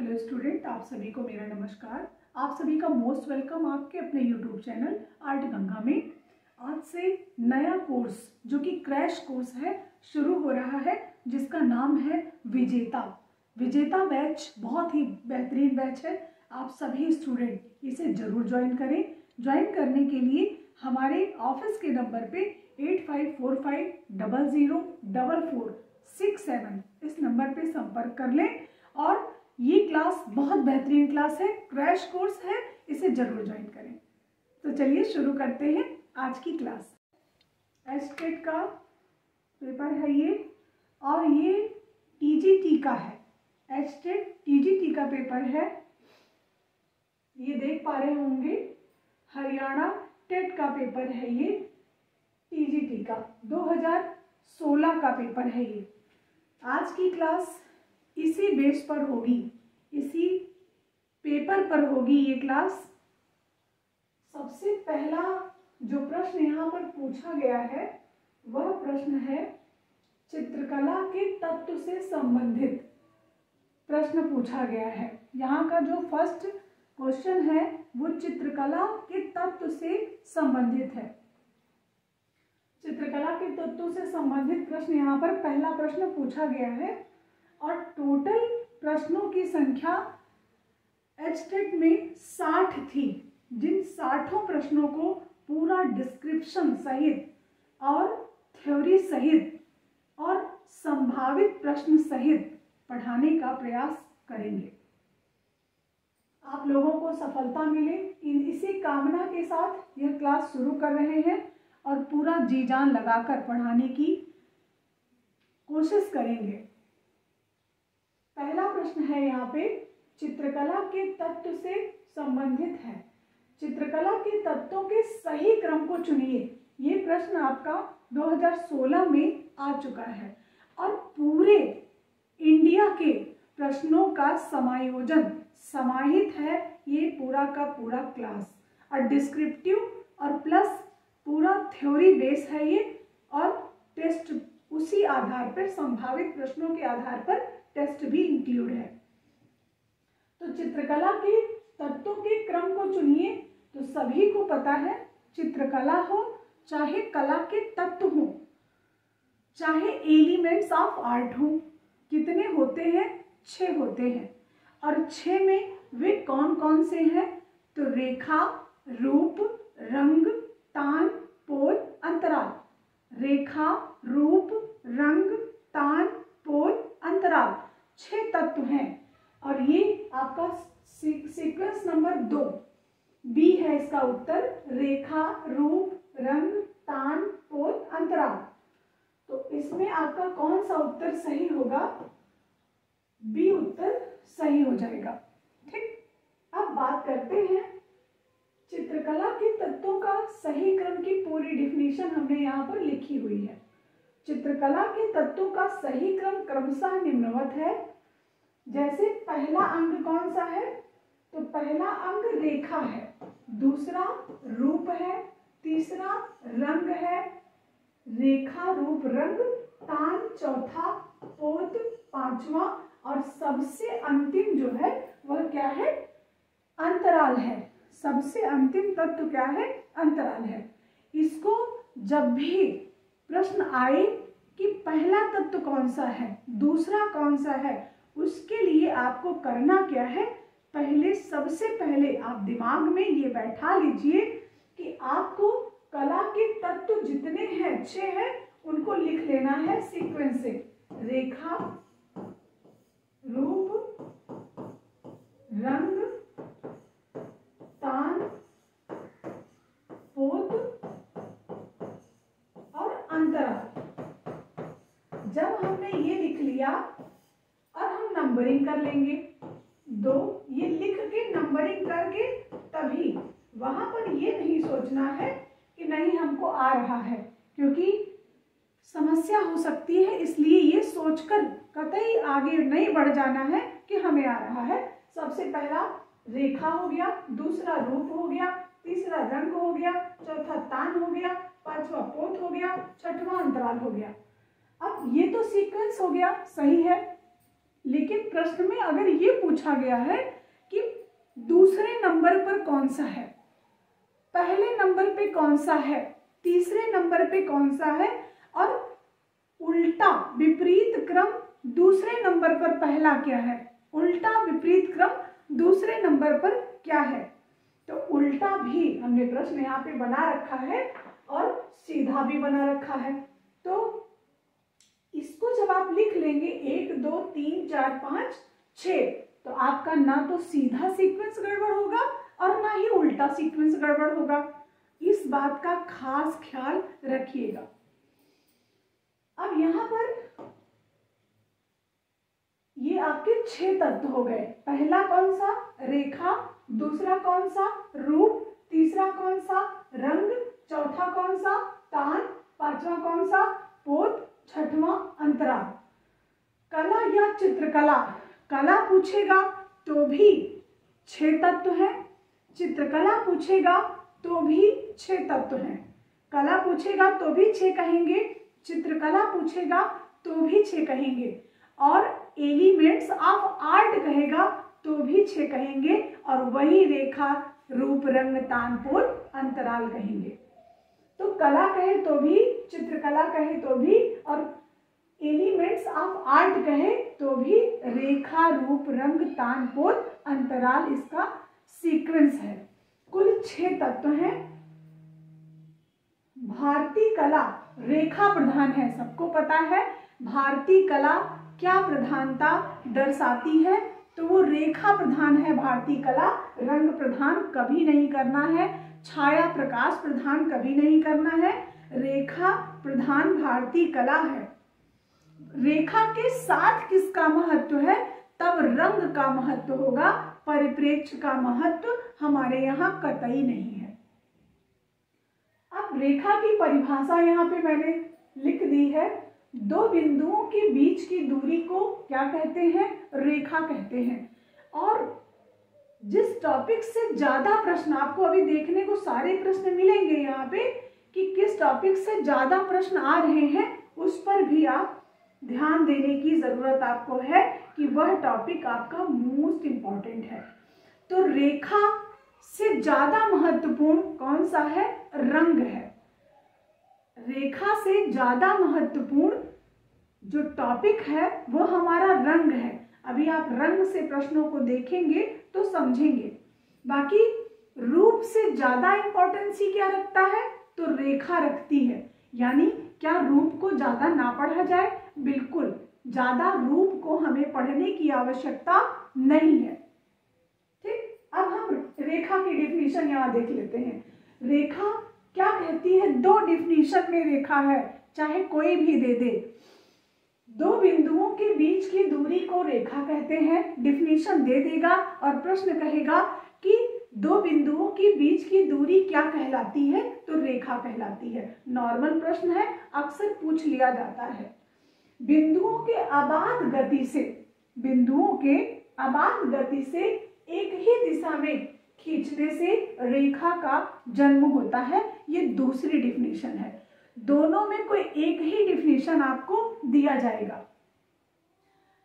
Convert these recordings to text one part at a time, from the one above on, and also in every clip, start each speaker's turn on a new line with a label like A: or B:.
A: Hello student, आप सभी को मेरा नमस्कार। आप सभी का मोस्ट वेलकम आपके अपने यूट्यूब चैनल आर्ट गंगा में। आज से नया कोर्स जो कि क्रैश कोर्स है शुरू हो रहा है, जिसका नाम है विजेता। विजेता बैच बहुत ही बेहतरीन बैच है। आप सभी स्टूडेंट इसे जरूर ज्वाइन करें। ज्वाइन करने के लिए हमारे ऑफिस के नंबर पे 8545004467 इस नंबर पे संपर्क कर लें। और ये क्लास बहुत बेहतरीन क्लास है, क्रैश कोर्स है, इसे जरूर ज्वाइन करें। तो चलिए शुरू करते हैं आज की क्लास। एस्टेट का पेपर है ये, और ये टीजीटी का है। एस्टेट टीजीटी का पेपर है, ये देख पा रहे होंगे। हरियाणा टेट का पेपर है ये, टीजीटी का 2016 का पेपर है ये। आज की क्लास इसी बेस पर होगी, इसी पेपर पर होगी ये क्लास। सबसे पहला जो प्रश्न यहाँ पर पूछा गया है वह प्रश्न है चित्रकला के तत्व से संबंधित प्रश्न पूछा गया है। यहाँ का जो फर्स्ट क्वेश्चन है वो चित्रकला के तत्व से संबंधित है। चित्रकला के तत्वों से संबंधित प्रश्न यहाँ पर पहला प्रश्न पूछा गया है, और टोटल प्रश्नों की संख्या एचटेट में 60 थी। जिन 60 प्रश्नों को पूरा डिस्क्रिप्शन सहित और थ्योरी सहित और संभावित प्रश्न सहित पढ़ाने का प्रयास करेंगे। आप लोगों को सफलता मिले, इसी कामना के साथ यह क्लास शुरू कर रहे हैं और पूरा जी जान लगाकर पढ़ाने की कोशिश करेंगे। पहला प्रश्न है यहाँ पे चित्रकला के तत्व से संबंधित है। चित्रकला के तत्वों के सही क्रम को चुनिए। ये प्रश्न आपका 2016 में आ चुका है, और पूरे इंडिया के प्रश्नों का समायोजन समाहित है ये पूरा का पूरा क्लास, और डिस्क्रिप्टिव और प्लस पूरा थ्योरी बेस है ये, और टेस्ट उसी आधार पर, संभावित प्रश्नों के आधार पर टेस्ट भी इंक्लूड है। तो चित्रकला के तत्वों के क्रम को चुनिए। तो सभी को पता है, चित्रकला हो चाहे कला के तत्व हो, चाहे एलिमेंट्स ऑफ आर्ट हो, कितने होते हैं? 6 होते हैं। और 6 में वे कौन कौन से हैं? तो रेखा, रूप, रंग, तान, पोल, अंतराल। रेखा, रूप, रंग, तान, पोल, अंतराल 6 तत्व हैं। और ये आपका सीक्वेंस नंबर 2 बी है इसका उत्तर। रेखा, रूप, रंग, तान, पोल, अंतराल। तो इसमें आपका कौन सा उत्तर सही होगा? बी उत्तर सही हो जाएगा। ठीक, अब बात करते हैं चित्रकला के तत्वों का सही क्रम की पूरी डिफिनीशन हमने यहाँ पर लिखी हुई है। चित्रकला के तत्वों का सही क्रम क्रमशः निम्नवत है। जैसे पहला अंग कौन सा है? तो पहला अंग रेखा है, दूसरा रूप है, तीसरा रंग है, रेखा, रूप, रंग, तान चौथा, पोत पांचवा, और सबसे अंतिम जो है वह क्या है? अंतराल है। सबसे अंतिम तत्व क्या है? अंतराल है। इसको जब भी प्रश्न आए कि पहला तत्व कौन सा है, दूसरा कौन सा है, उसके लिए आपको करना क्या है? पहले, सबसे पहले आप दिमाग में ये बैठा लीजिए कि आपको कला के तत्व जितने हैं 6 हैं, उनको लिख लेना है सीक्वेंस से। रेखा, रूप, रंग, तान, पोत और अंतराल। जब हमने ये लिख लिया और हम नंबरिंग कर लेंगे 2, ये लिख के नंबरिंग करके, तभी वहां पर ये नहीं सोचना है कि नहीं हमको आ रहा है, क्योंकि समस्या हो सकती है। इसलिए ये सोचकर कतई आगे नहीं बढ़ जाना है कि हमें आ रहा है। सबसे पहला रेखा हो गया, दूसरा रूप हो गया, तीसरा रंग हो गया, चौथा तान हो गया, पांचवा पोत हो गया, छठवां अंतराल हो गया। अब ये तो सीक्वेंस हो गया, सही है। लेकिन प्रश्न में अगर ये पूछा गया है कि दूसरे नंबर पर कौन सा है, पहले नंबर पे कौन सा है, तीसरे नंबर पे कौन सा है, और उल्टा विपरीत क्रम दूसरे नंबर पर पहला क्या है, उल्टा विपरीत क्रम दूसरे नंबर पर क्या है, तो उल्टा भी हमने प्रश्न यहाँ पे बना रखा है और सीधा भी बना रखा है। तो इसको जब आप लिख लेंगे 1 2 3 4 5 6, तो आपका ना तो सीधा सीक्वेंस गड़बड़ होगा और ना ही उल्टा सीक्वेंस गड़बड़ होगा। इस बात का खास ख्याल रखिएगा। अब यहाँ पर ये आपके 6 तत्व हो गए। पहला कौन सा, रेखा, दूसरा कौन सा, रूप, तीसरा कौन सा, रंग, चौथा कौन सा, तान, पांचवा कौन सा, पोत, छठवां अंतराल। कला या चित्रकला, कला पूछेगा तो भी 6 तत्व हैं, चित्रकला पूछेगा तो भी 6 तत्व हैं। कला पूछेगा तो भी 6 कहेंगे, चित्रकला पूछेगा तो भी 6 कहेंगे, और एलिमेंट्स ऑफ आर्ट कहेगा तो भी 6 कहेंगे, और वही रेखा, रूप, रंग, तान, पोत, अंतराल कहेंगे। तो कला कहे तो भी, चित्रकला कहे तो भी, और एलिमेंट्स ऑफ आर्ट कहे तो भी रेखा, रूप, रंग, तान, पोत, अंतराल इसका सीक्वेंस है। कुल 6 तत्व हैं। भारतीय कला रेखा प्रधान है, सबको पता है। भारतीय कला क्या प्रधानता दर्शाती है, तो वो रेखा प्रधान है भारतीय कला। रंग प्रधान कभी नहीं करना है, छाया प्रकाश प्रधान कभी नहीं करना है, रेखा प्रधान भारतीय कला है। रेखा के साथ किसका महत्व है, तब रंग का महत्व होगा, परिप्रेक्ष्य का महत्व हमारे यहाँ कतई नहीं है। अब रेखा की परिभाषा यहाँ पे मैंने लिख दी है। 2 बिंदुओं के बीच की दूरी को क्या कहते हैं, रेखा कहते हैं। और जिस टॉपिक से ज्यादा प्रश्न आपको अभी देखने को सारे प्रश्न मिलेंगे यहाँ पे कि किस टॉपिक से ज्यादा प्रश्न आ रहे हैं, उस पर भी आप ध्यान देने की जरूरत आपको है कि वह टॉपिक आपका मोस्ट इंपॉर्टेंट है। तो रेखा से ज्यादा महत्वपूर्ण कौन सा है, रंग है। रेखा से ज्यादा महत्वपूर्ण जो टॉपिक है वो हमारा रंग है। अभी आप रंग से प्रश्नों को देखेंगे तो समझेंगे। बाकी रूप से ज्यादा इंपॉर्टेंसी क्या रखता है, तो रेखा रखती है। यानी क्या रूप को ज्यादा ना पढ़ा जाए, बिल्कुल, ज्यादा रूप को हमें पढ़ने की आवश्यकता नहीं है। ठीक, अब हम रेखा की डिफिनीशन यहाँ देख लेते हैं। रेखा क्या कहती है, 2 डिफिनीशन में रेखा है, चाहे कोई भी दे दे। 2 बिंदुओं के बीच की दूरी को रेखा कहते हैं, डिफिनीशन दे देगा और प्रश्न कहेगा कि 2 बिंदुओं के बीच की दूरी क्या कहलाती है, तो रेखा कहलाती है। नॉर्मल प्रश्न है, अक्सर पूछ लिया जाता है। बिंदुओं के अबाध गति से, बिंदुओं के अबाध गति से एक ही दिशा में खींचने से रेखा का जन्म होता है, ये दूसरी डिफिनीशन है। दोनों में कोई एक ही डिफिनीशन आपको दिया जाएगा।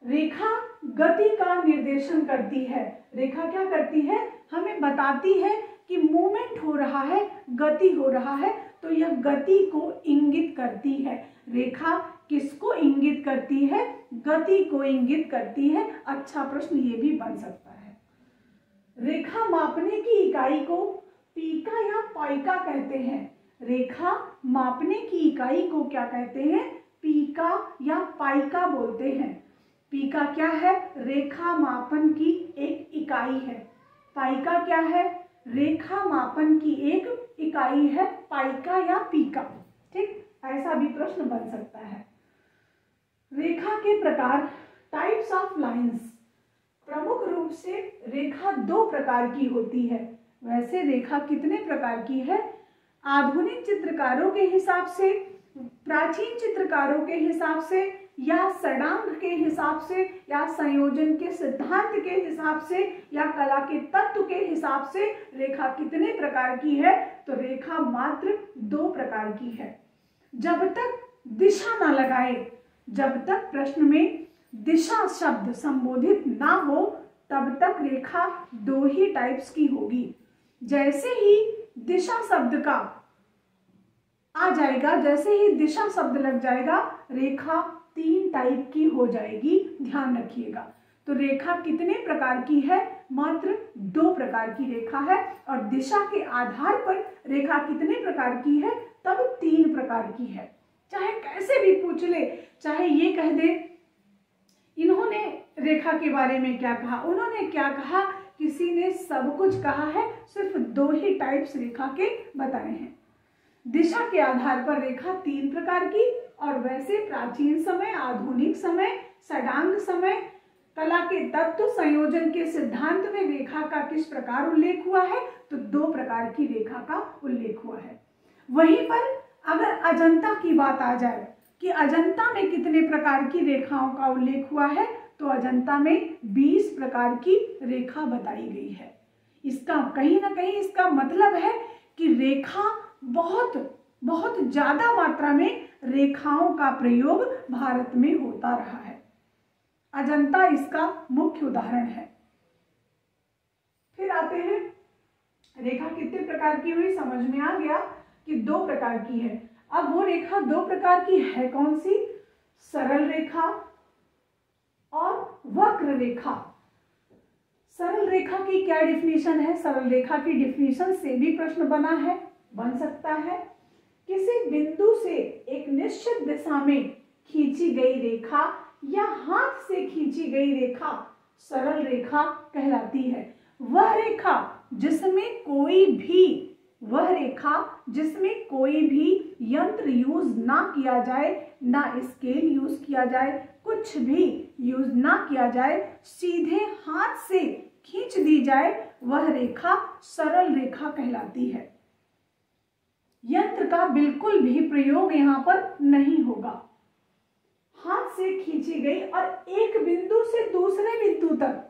A: रेखा गति का निर्देशन करती है। रेखा क्या करती है, हमें बताती है कि मूवमेंट हो रहा है, गति हो रहा है, तो यह गति को इंगित करती है। रेखा किसको इंगित करती है, गति को इंगित करती है। अच्छा प्रश्न ये भी बन सकता है। रेखा मापने की इकाई को पीका या पाइका कहते हैं। रेखा मापने की इकाई को क्या कहते हैं, पीका या पाइका बोलते हैं। पीका क्या है, रेखा मापन की एक इकाई है। पाइका क्या है, रेखा मापन की एक इकाई है, पाइका या पीका। ठीक, ऐसा भी प्रश्न बन सकता है। रेखा के प्रकार, टाइप्स ऑफ लाइंस। प्रमुख रूप से रेखा 2 प्रकार की होती है। वैसे रेखा कितने प्रकार की है, आधुनिक चित्रकारों के हिसाब से, प्राचीन चित्रकारों के हिसाब से, या षडांग के हिसाब से, या संयोजन के सिद्धांत के हिसाब से, या कला के तत्व के हिसाब से रेखा कितने प्रकार की है, तो रेखा मात्र 2 प्रकार की है। जब तक दिशा ना लगाए, जब तक प्रश्न में दिशा शब्द संबोधित ना हो तब तक रेखा दो ही टाइप्स की होगी। जैसे ही दिशा शब्द का आ जाएगा, जैसे ही दिशा शब्द लग जाएगा, रेखा तीन टाइप की हो जाएगी, ध्यान रखिएगा। तो रेखा कितने प्रकार की है? मात्र दो प्रकार की रेखा है। और दिशा के आधार पर रेखा कितने प्रकार की है? तब तीन प्रकार की है। चाहे कैसे भी पूछ ले, चाहे ये कह दे इन्होंने रेखा के बारे में क्या कहा, उन्होंने क्या कहा, किसी ने सब कुछ कहा है, सिर्फ दो ही टाइप्स रेखा के बताए हैं। दिशा के आधार पर रेखा तीन प्रकार की, और वैसे प्राचीन समय, आधुनिक समय, षडांग समय, कला के तत्व संयोजन के सिद्धांत में रेखा का किस प्रकार उल्लेख हुआ है? तो दो प्रकार की रेखा का उल्लेख हुआ है। वहीं पर अगर अजंता की बात आ जाए कि अजंता में कितने प्रकार की रेखाओं का उल्लेख हुआ है, तो अजंता में 20 प्रकार की रेखा बताई गई है। इसका कहीं ना कहीं इसका मतलब है कि रेखा बहुत बहुत ज्यादा मात्रा में रेखाओं का प्रयोग भारत में होता रहा है। अजंता इसका मुख्य उदाहरण है। फिर आते हैं, रेखा कितने प्रकार की हुई, समझ में आ गया कि दो प्रकार की है। अब वो रेखा दो प्रकार की है कौन सी? सरल रेखा और वक्र रेखा। सरल रेखा की क्या डिफिनीशन है? सरल रेखा की डिफिनीशन से भी प्रश्न बन सकता है। किसी बिंदु से एक निश्चित दिशा में खींची गई रेखा या हाथ से खींची गई रेखा सरल रेखा कहलाती है। वह रेखा जिसमें कोई भी यंत्र यूज ना किया जाए, ना स्केल यूज किया जाए, कुछ भी यूज ना किया जाए, सीधे हाथ से खींच दी जाए, वह रेखा सरल रेखा कहलाती है। यंत्र का बिल्कुल भी प्रयोग यहाँ पर नहीं होगा। हाथ से खींची गई और एक बिंदु से दूसरे बिंदु तक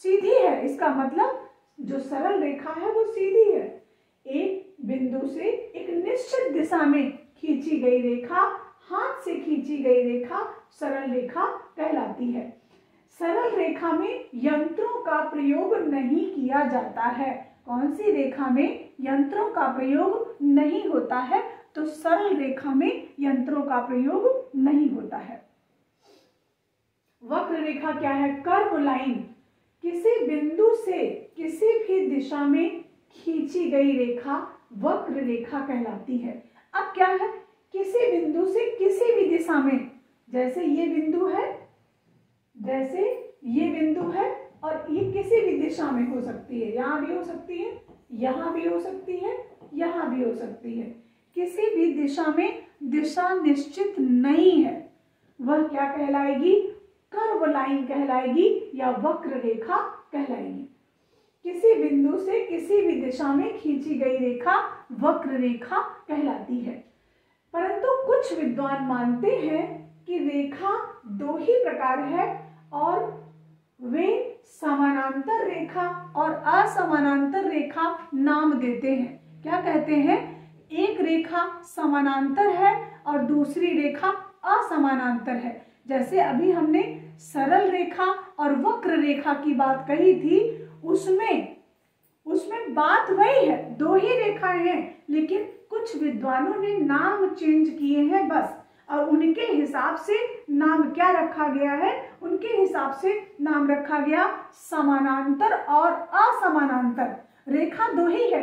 A: सीधी है। इसका मतलब जो सरल रेखा है वो सीधी है। एक बिंदु से एक निश्चित दिशा में खींची गई रेखा, हाथ से खींची गई रेखा सरल रेखा कहलाती है। सरल रेखा में यंत्रों का प्रयोग नहीं किया जाता है। कौन सी रेखा में यंत्रों का प्रयोग नहीं होता है? तो सरल रेखा में यंत्रों का प्रयोग नहीं होता है। वक्र रेखा क्या है? Curve line. किसी बिंदु से किसी भी दिशा में खींची गई रेखा वक्र रेखा कहलाती है। अब क्या है? किसी बिंदु से किसी भी दिशा में, जैसे ये बिंदु है और ये किसी भी दिशा में हो सकती है, यहाँ भी हो सकती है, यहाँ भी हो सकती है, यहाँ भी हो सकती है। किसी भी दिशा में दिशा निश्चित नहीं है, वह क्या कहलाएगी? कर्व लाइन कहलाएगी या वक्र रेखा कहलाएगी। किसी बिंदु से किसी भी दिशा में खींची गई रेखा वक्र रेखा कहलाती है। परंतु कुछ विद्वान मानते हैं कि रेखा दो ही प्रकार है और वे समानांतर रेखा और असमानांतर रेखा नाम देते हैं। क्या कहते हैं? एक रेखा समानांतर है और दूसरी रेखा असमानांतर है। जैसे अभी हमने सरल रेखा और वक्र रेखा की बात कही थी, उसमें बात वही है, दो ही रेखाएं हैं, लेकिन कुछ विद्वानों ने नाम चेंज किए हैं बस। और उनके हिसाब से नाम क्या रखा गया है? उनके हिसाब से नाम रखा गया समानांतर और असमानांतर। रेखा दो ही है,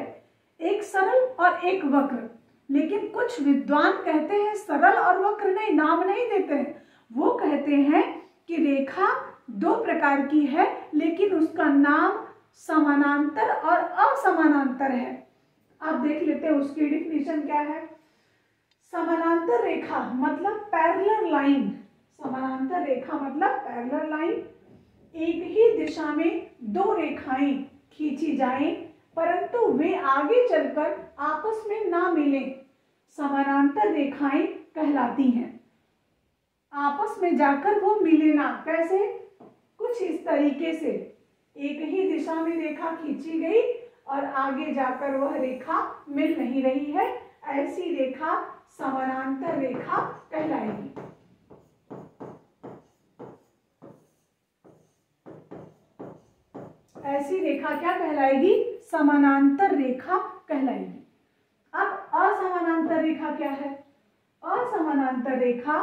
A: एक सरल और एक वक्र। लेकिन कुछ विद्वान कहते हैं सरल और वक्र नहीं, नाम नहीं देते हैं। वो कहते हैं कि रेखा दो प्रकार की है, लेकिन उसका नाम समानांतर और असमानांतर है। आप देख लेते हैं उसकी डिफिनीशन क्या है। समानांतर रेखा मतलब पैरेलल लाइन। समानांतर रेखा मतलब पैरेलल लाइन। एक ही दिशा में दो रेखाएं खींची जाएं, परंतु वे आगे चलकर आपस में ना मिलें, समानांतर रेखाएं कहलाती हैं। आपस में जाकर वो मिले ना, कैसे? कुछ इस तरीके से, एक ही दिशा में रेखा खींची गई और आगे जाकर वह रेखा मिल नहीं रही है, ऐसी रेखा समानांतर रेखा कहलाएगी। ऐसी रेखा क्या कहलाएगी? समानांतर रेखा कहलाएगी। अब असमानांतर रेखा क्या है? असमानांतर रेखा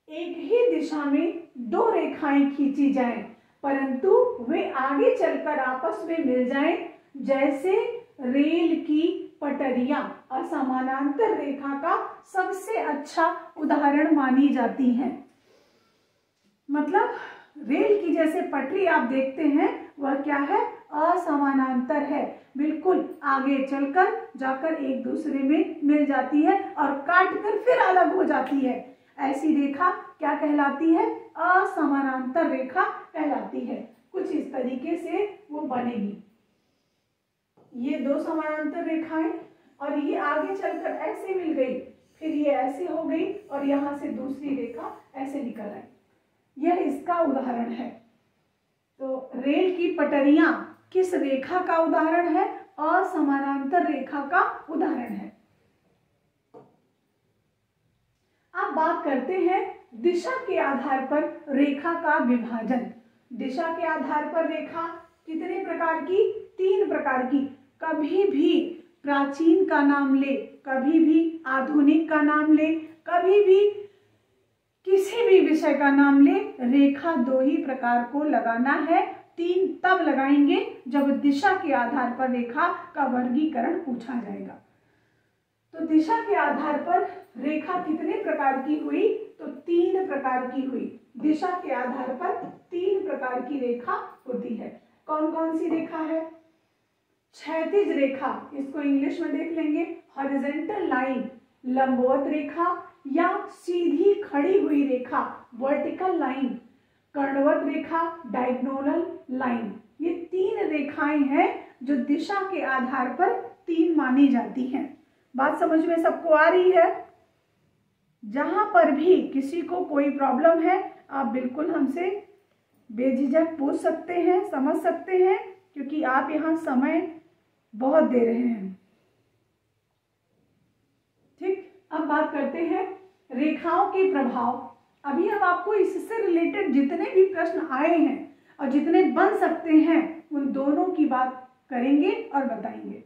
A: एक ही दिशा में दो रेखाएं खींची जाएं, परंतु वे आगे चलकर आपस में मिल जाएं, जैसे रेल की पटरियां असमानांतर रेखा का सबसे अच्छा उदाहरण मानी जाती हैं। मतलब रेल की जैसे पटरी आप देखते हैं वह क्या है? असमानांतर है, बिल्कुल आगे चलकर जाकर एक दूसरे में मिल जाती है और काटकर फिर अलग हो जाती है। ऐसी रेखा क्या कहलाती है? असमानांतर रेखा कहलाती है। कुछ इस तरीके से वो बनेगी। ये दो समानांतर रेखाएं और ये आगे चलकर ऐसे मिल गई, फिर ये ऐसे हो गई और यहां से दूसरी रेखा ऐसे निकल आई। यह इसका उदाहरण है। तो रेल की पटरियां किस रेखा का उदाहरण है? असमानांतर रेखा का उदाहरण है। अब बात करते हैं दिशा के आधार पर रेखा का विभाजन। दिशा के आधार पर रेखा कितने प्रकार की? 3 प्रकार की। कभी भी प्राचीन का नाम ले, कभी भी आधुनिक का नाम ले, कभी भी किसी भी विषय का नाम ले, रेखा 2 ही प्रकार को लगाना है। 3 तब लगाएंगे जब दिशा के आधार पर रेखा का वर्गीकरण पूछा जाएगा। तो दिशा के आधार पर रेखा कितने प्रकार की हुई? तो 3 प्रकार की हुई। दिशा के आधार पर 3 प्रकार की रेखा होती है। कौन कौन सी रेखा है? क्षैतिज रेखा, इसको इंग्लिश में देख लेंगे, हॉरिजॉन्टल लाइन, लंबवत रेखा या सीधी खड़ी हुई रेखा, वर्टिकल लाइन, कर्णवत रेखा, डायगोनल लाइन। ये 3 रेखाएं हैं जो दिशा के आधार पर 3 मानी जाती हैं। बात समझ में सबको आ रही है? जहां पर भी किसी को कोई प्रॉब्लम है आप बिल्कुल हमसे बेझिझक पूछ सकते हैं, समझ सकते हैं, क्योंकि आप यहाँ समय बहुत दे रहे हैं। ठीक, अब बात करते हैं रेखाओं के प्रभाव। अभी हम आपको इससे रिलेटेड जितने भी प्रश्न आए हैं और जितने बन सकते हैं उन दोनों की बात करेंगे और बताएंगे।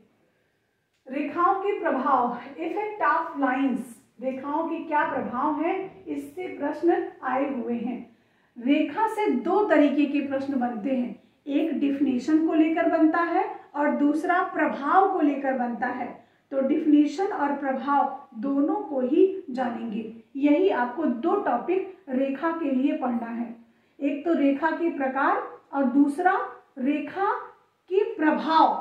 A: रेखाओं के प्रभाव, इफेक्ट ऑफ लाइंस, रेखाओं के क्या प्रभाव हैं, इससे प्रश्न आए हुए हैं। रेखा से 2 तरीके के प्रश्न बनते हैं, एक डिफिनीशन को लेकर बनता है और दूसरा प्रभाव को लेकर बनता है। तो डिफिनीशन और प्रभाव दोनों को ही जानेंगे। यही आपको 2 टॉपिक रेखा के लिए पढ़ना है, एक तो रेखा के प्रकार और दूसरा रेखा के प्रभाव।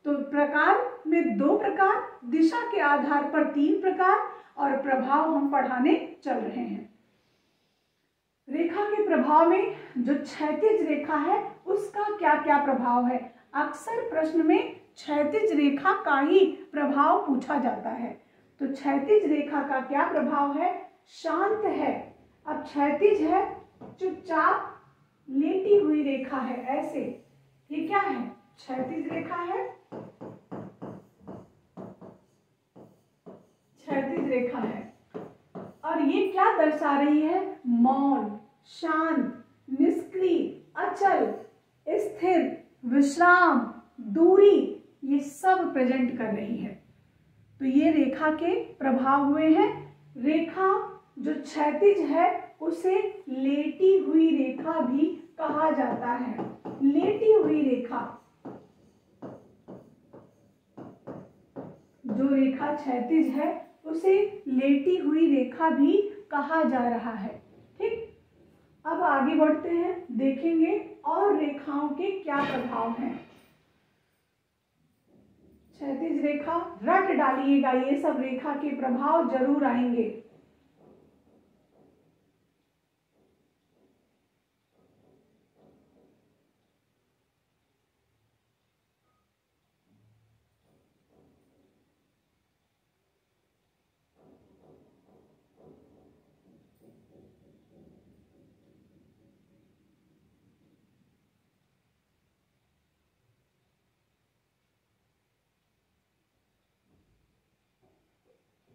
A: तो प्रकार में 2 प्रकार, दिशा के आधार पर 3 प्रकार और प्रभाव हम पढ़ाने चल रहे हैं। रेखा के प्रभाव में जो क्षैतिज रेखा है उसका क्या क्या प्रभाव है? अक्सर प्रश्न में क्षैतिज रेखा का ही प्रभाव पूछा जाता है। तो क्षैतिज रेखा का क्या प्रभाव है? शांत है। अब क्षैतिज है, चुपचाप लेटी हुई रेखा है, ऐसे। ये क्या है? क्षैतिज रेखा है, क्षैतिज रेखा है। और ये क्या दर्शा रही है? मौन, शांत, निष्क्रिय, अचल, स्थिर, विश्राम, दूरी, ये सब प्रेजेंट कर रही है। तो ये रेखा के प्रभाव हुए हैं। रेखा जो क्षैतिज है उसे लेटी हुई रेखा भी कहा जाता है। लेटी हुई रेखा, जो रेखा क्षैतिज है उसे लेटी हुई रेखा भी कहा जा रहा है। ठीक, अब आगे बढ़ते हैं, देखेंगे और रेखाओं के क्या प्रभाव हैं। क्षैतिज रेखा रट डालिएगा, ये सब रेखा के प्रभाव जरूर आएंगे।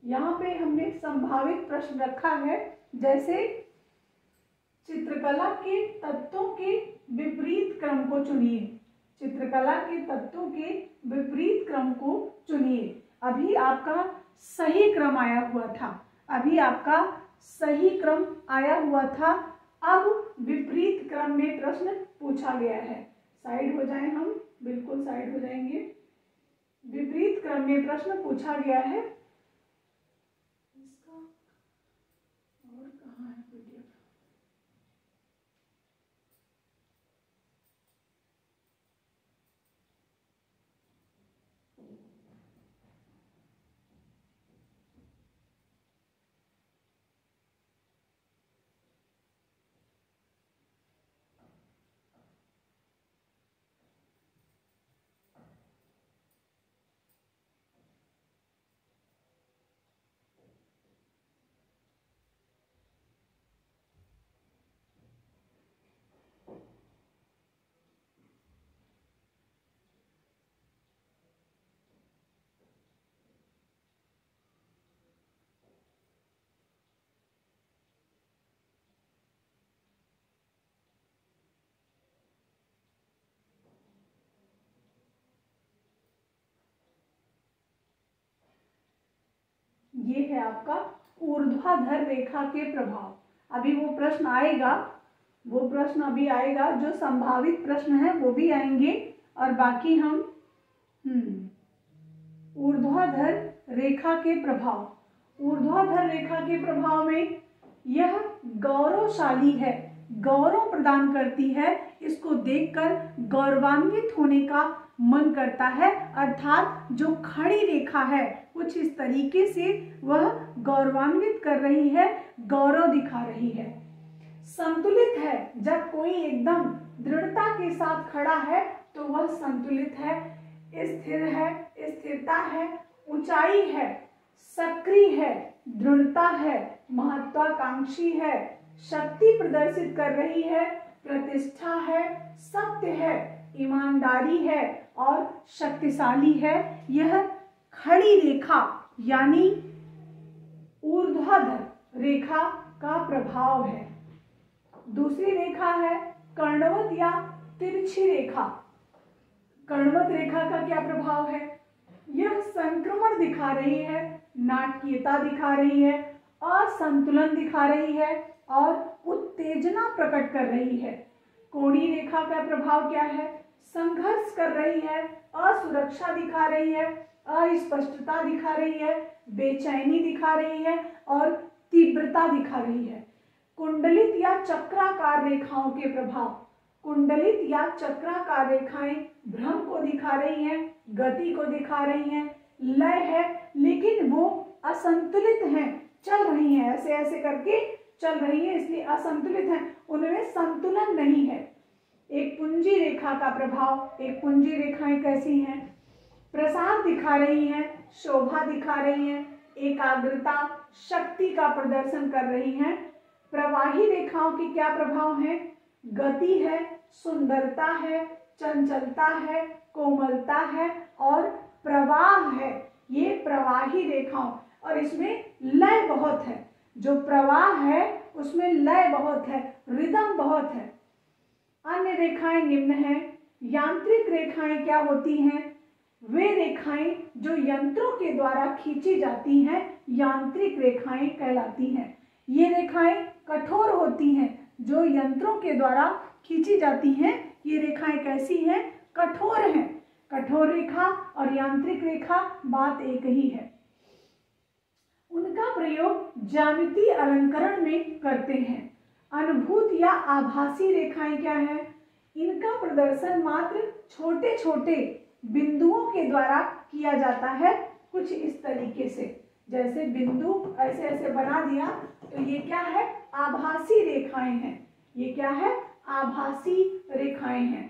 A: यहाँ पे हमने संभावित प्रश्न रखा है, जैसे चित्रकला के तत्वों के विपरीत क्रम को चुनिए। चित्रकला के तत्वों के विपरीत क्रम को चुनिए। अभी आपका सही क्रम आया हुआ था, अभी आपका सही क्रम आया हुआ था, अब विपरीत क्रम में प्रश्न पूछा गया है। साइड हो जाएं, हम बिल्कुल साइड हो जाएंगे। विपरीत क्रम में प्रश्न पूछा गया है। इसका और कहाँ है पीडीएफ? ये है आपका ऊर्ध्वाधर रेखा के प्रभाव। अभी वो प्रश्न आएगा, वो प्रश्न अभी आएगा, जो संभावित प्रश्न है वो भी आएंगे, और बाकी हम ऊर्ध्वाधर रेखा के प्रभाव, ऊर्ध्वाधर रेखा के प्रभाव में यह गौरवशाली है, गौरव प्रदान करती है, इसको देखकर गौरवान्वित होने का मन करता है। अर्थात जो खड़ी रेखा है कुछ इस तरीके से वह गौरवान्वित कर रही है, गौरव दिखा रही है। संतुलित है, जब कोई एकदम दृढ़ता के साथ खड़ा है तो वह संतुलित है, स्थिर है, स्थिरता है, ऊंचाई है, सक्रिय है, दृढ़ता है, महत्वाकांक्षी है, शक्ति प्रदर्शित कर रही है, प्रतिष्ठा है, सत्य है, ईमानदारी है और शक्तिशाली है। यह खड़ी रेखा यानी ऊर्ध्वाधर रेखा का प्रभाव है। दूसरी रेखा है कर्णवत या तिरछी रेखा। कर्णवत रेखा का क्या प्रभाव है? यह संक्रमण दिखा रही है, नाटकीयता दिखा रही है, असंतुलन दिखा रही है और उत्तेजना प्रकट कर रही है। कोणीय रेखा का प्रभाव क्या है? संघर्ष कर रही है, असुरक्षा दिखा रही है, अस्पष्टता दिखा रही है, बेचैनी दिखा रही है और तीव्रता दिखा रही है। कुंडलित या चक्राकार रेखाओं के प्रभाव, कुंडलित या चक्राकार रेखाएं भ्रम को दिखा रही हैं, गति को दिखा रही हैं, लय है लेकिन वो असंतुलित हैं, चल रही हैं, ऐसे ऐसे करके चल रही है, इसलिए असंतुलित है, उनमें संतुलन नहीं है। एक पुंजी रेखा का प्रभाव, एक पुंजी रेखाएं कैसी हैं? प्रसाद दिखा रही हैं, शोभा दिखा रही हैं, एकाग्रता, शक्ति का प्रदर्शन कर रही हैं। प्रवाही रेखाओं के क्या प्रभाव हैं? गति है, सुंदरता है, चंचलता है, कोमलता है और प्रवाह है। ये प्रवाही रेखाओं, और इसमें लय बहुत है। जो प्रवाह है उसमें लय बहुत है, रिदम बहुत है। अन्य रेखाएं निम्न हैं। यांत्रिक रेखाएं क्या होती हैं? वे रेखाएं जो यंत्रों के द्वारा खींची जाती हैं यांत्रिक रेखाएं कहलाती हैं। ये रेखाएं कठोर होती हैं, जो यंत्रों के द्वारा खींची जाती हैं। ये रेखाएं कैसी हैं? कठोर हैं। कठोर रेखा और यांत्रिक रेखा बात एक ही है। उनका प्रयोग ज्यामितीय अलंकरण में करते हैं। अनुभूत या आभासी रेखाएं क्या है? इनका प्रदर्शन मात्र छोटे छोटे बिंदुओं के द्वारा किया जाता है, कुछ इस तरीके से। जैसे बिंदु ऐसे ऐसे बना दिया तो ये क्या है? आभासी रेखाएं हैं। ये क्या है? आभासी रेखाएं हैं।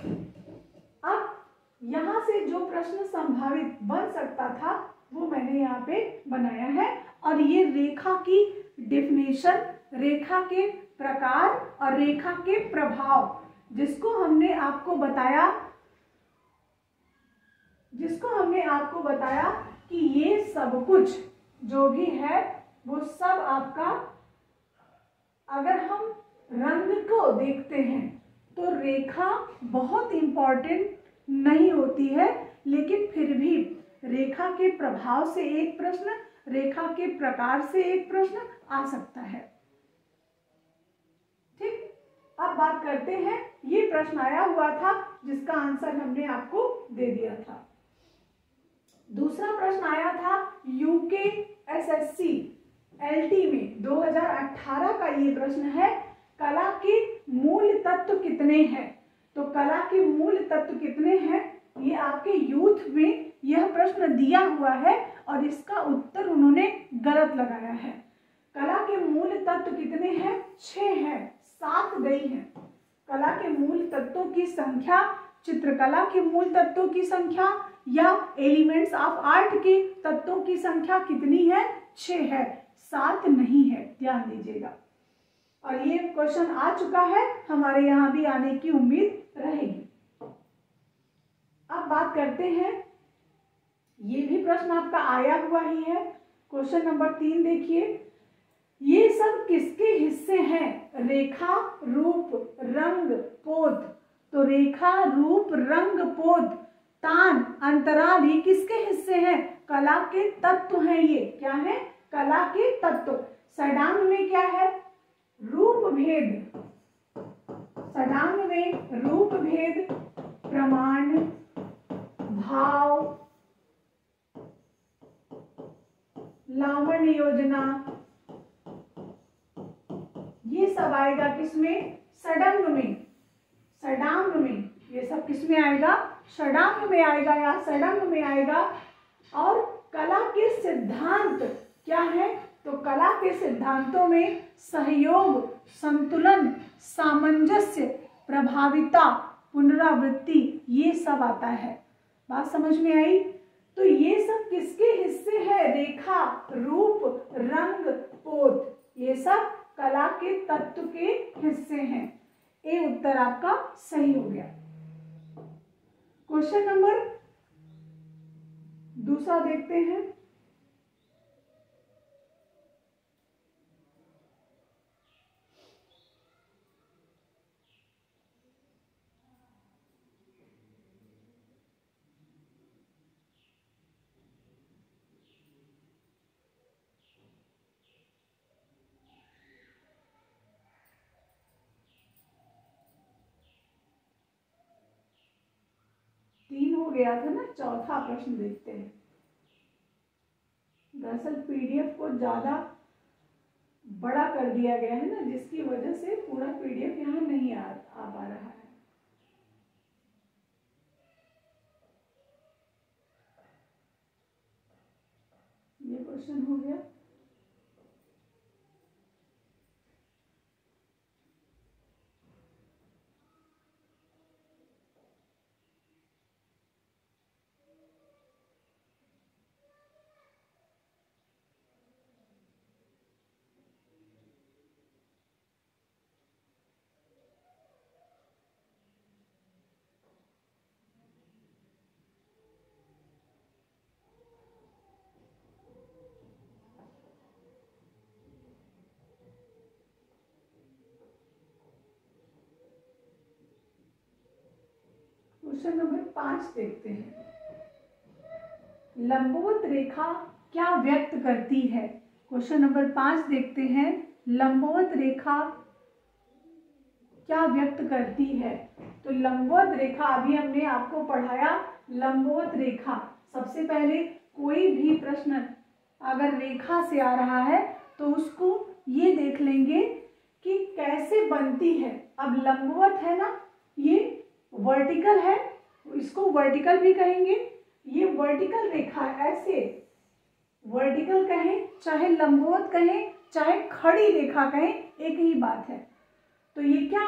A: अब यहाँ से जो प्रश्न संभावित बन सकता था वो मैंने यहाँ पे बनाया है, और ये रेखा की डेफिनेशन, रेखा के प्रकार और रेखा के प्रभाव, जिसको हमने आपको बताया कि ये सब कुछ जो भी है वो सब आपका, अगर हम रंग को देखते हैं तो रेखा बहुत इंपॉर्टेंट नहीं होती है, लेकिन फिर भी रेखा के प्रभाव से एक प्रश्न, रेखा के प्रकार से एक प्रश्न आ सकता है। ठीक, अब बात करते हैं, ये प्रश्न आया हुआ था जिसका आंसर हमने आपको दे दिया था। दूसरा प्रश्न आया था UKSSC LT में 2018 का ये प्रश्न है, कला के मूल तत्व कितने हैं। तो कला के मूल तत्व कितने हैं, ये आपके यूथ में यह प्रश्न दिया हुआ है और इसका उत्तर उन्होंने गलत लगाया है। कला के मूल तत्व कितने हैं, 6 हैं, 7 गई हैं। कला के मूल तत्वों की संख्या, चित्रकला के मूल तत्वों की संख्या या एलिमेंट्स ऑफ आर्ट के तत्वों की संख्या कितनी है, 6 है, 7 नहीं है, ध्यान दीजिएगा। और ये क्वेश्चन आ चुका है, हमारे यहाँ भी आने की उम्मीद रहेगी। अब बात करते हैं, ये भी प्रश्न आपका आया हुआ ही है, क्वेश्चन नंबर 3 देखिए, ये सब किसके हिस्से हैं, रेखा, रूप, रंग, पोत। तो रेखा, रूप, रंग, पोत, तान, अंतराल, ये किसके हिस्से हैं, कला के तत्व हैं। ये क्या है, कला के तत्व। षडांग में क्या है, रूप भेद, षडांग में रूप भेद, प्रमाण, भाव, लावण्य योजना, ये सब आएगा किसमें, षडंग में। षडांग में ये सब किसमें आएगा, षडांग में आएगा या षडंग में आएगा। और कला के सिद्धांत क्या है, तो कला के सिद्धांतों में सहयोग, संतुलन, सामंजस्य, प्रभाविता, पुनरावृत्ति, ये सब आता है। बात समझ में आई। तो ये सब किसके हिस्से हैं, रेखा, रूप, रंग, पोत, ये सब कला के तत्व के हिस्से हैं। ए उत्तर आपका सही हो गया। क्वेश्चन नंबर दूसरा देखते हैं। हो गया था ना, चौथा प्रश्न देखते हैं। दरअसल पीडीएफ को ज्यादा बड़ा कर दिया गया है ना, जिसकी वजह से पूरा पीडीएफ यहाँ नहीं आ पा रहा है। ये क्वेश्चन हो गया। क्वेश्चन नंबर 5 देखते हैं। लंबवत रेखा क्या व्यक्त करती है। क्वेश्चन नंबर 5 देखते हैं। लंबवत रेखा क्या व्यक्त करती है। तो लंबवत रेखा अभी हमने आपको पढ़ाया। लंबवत रेखा, सबसे पहले कोई भी प्रश्न अगर रेखा से आ रहा है तो उसको ये देख लेंगे कि कैसे बनती है। अब लंबवत है ना, ये वर्टिकल है, इसको वर्टिकल भी कहेंगे। ये वर्टिकल रेखा, ऐसे वर्टिकल कहें चाहे लंबवत कहें चाहे खड़ी रेखा कहें, एक ही बात है। तो ये क्या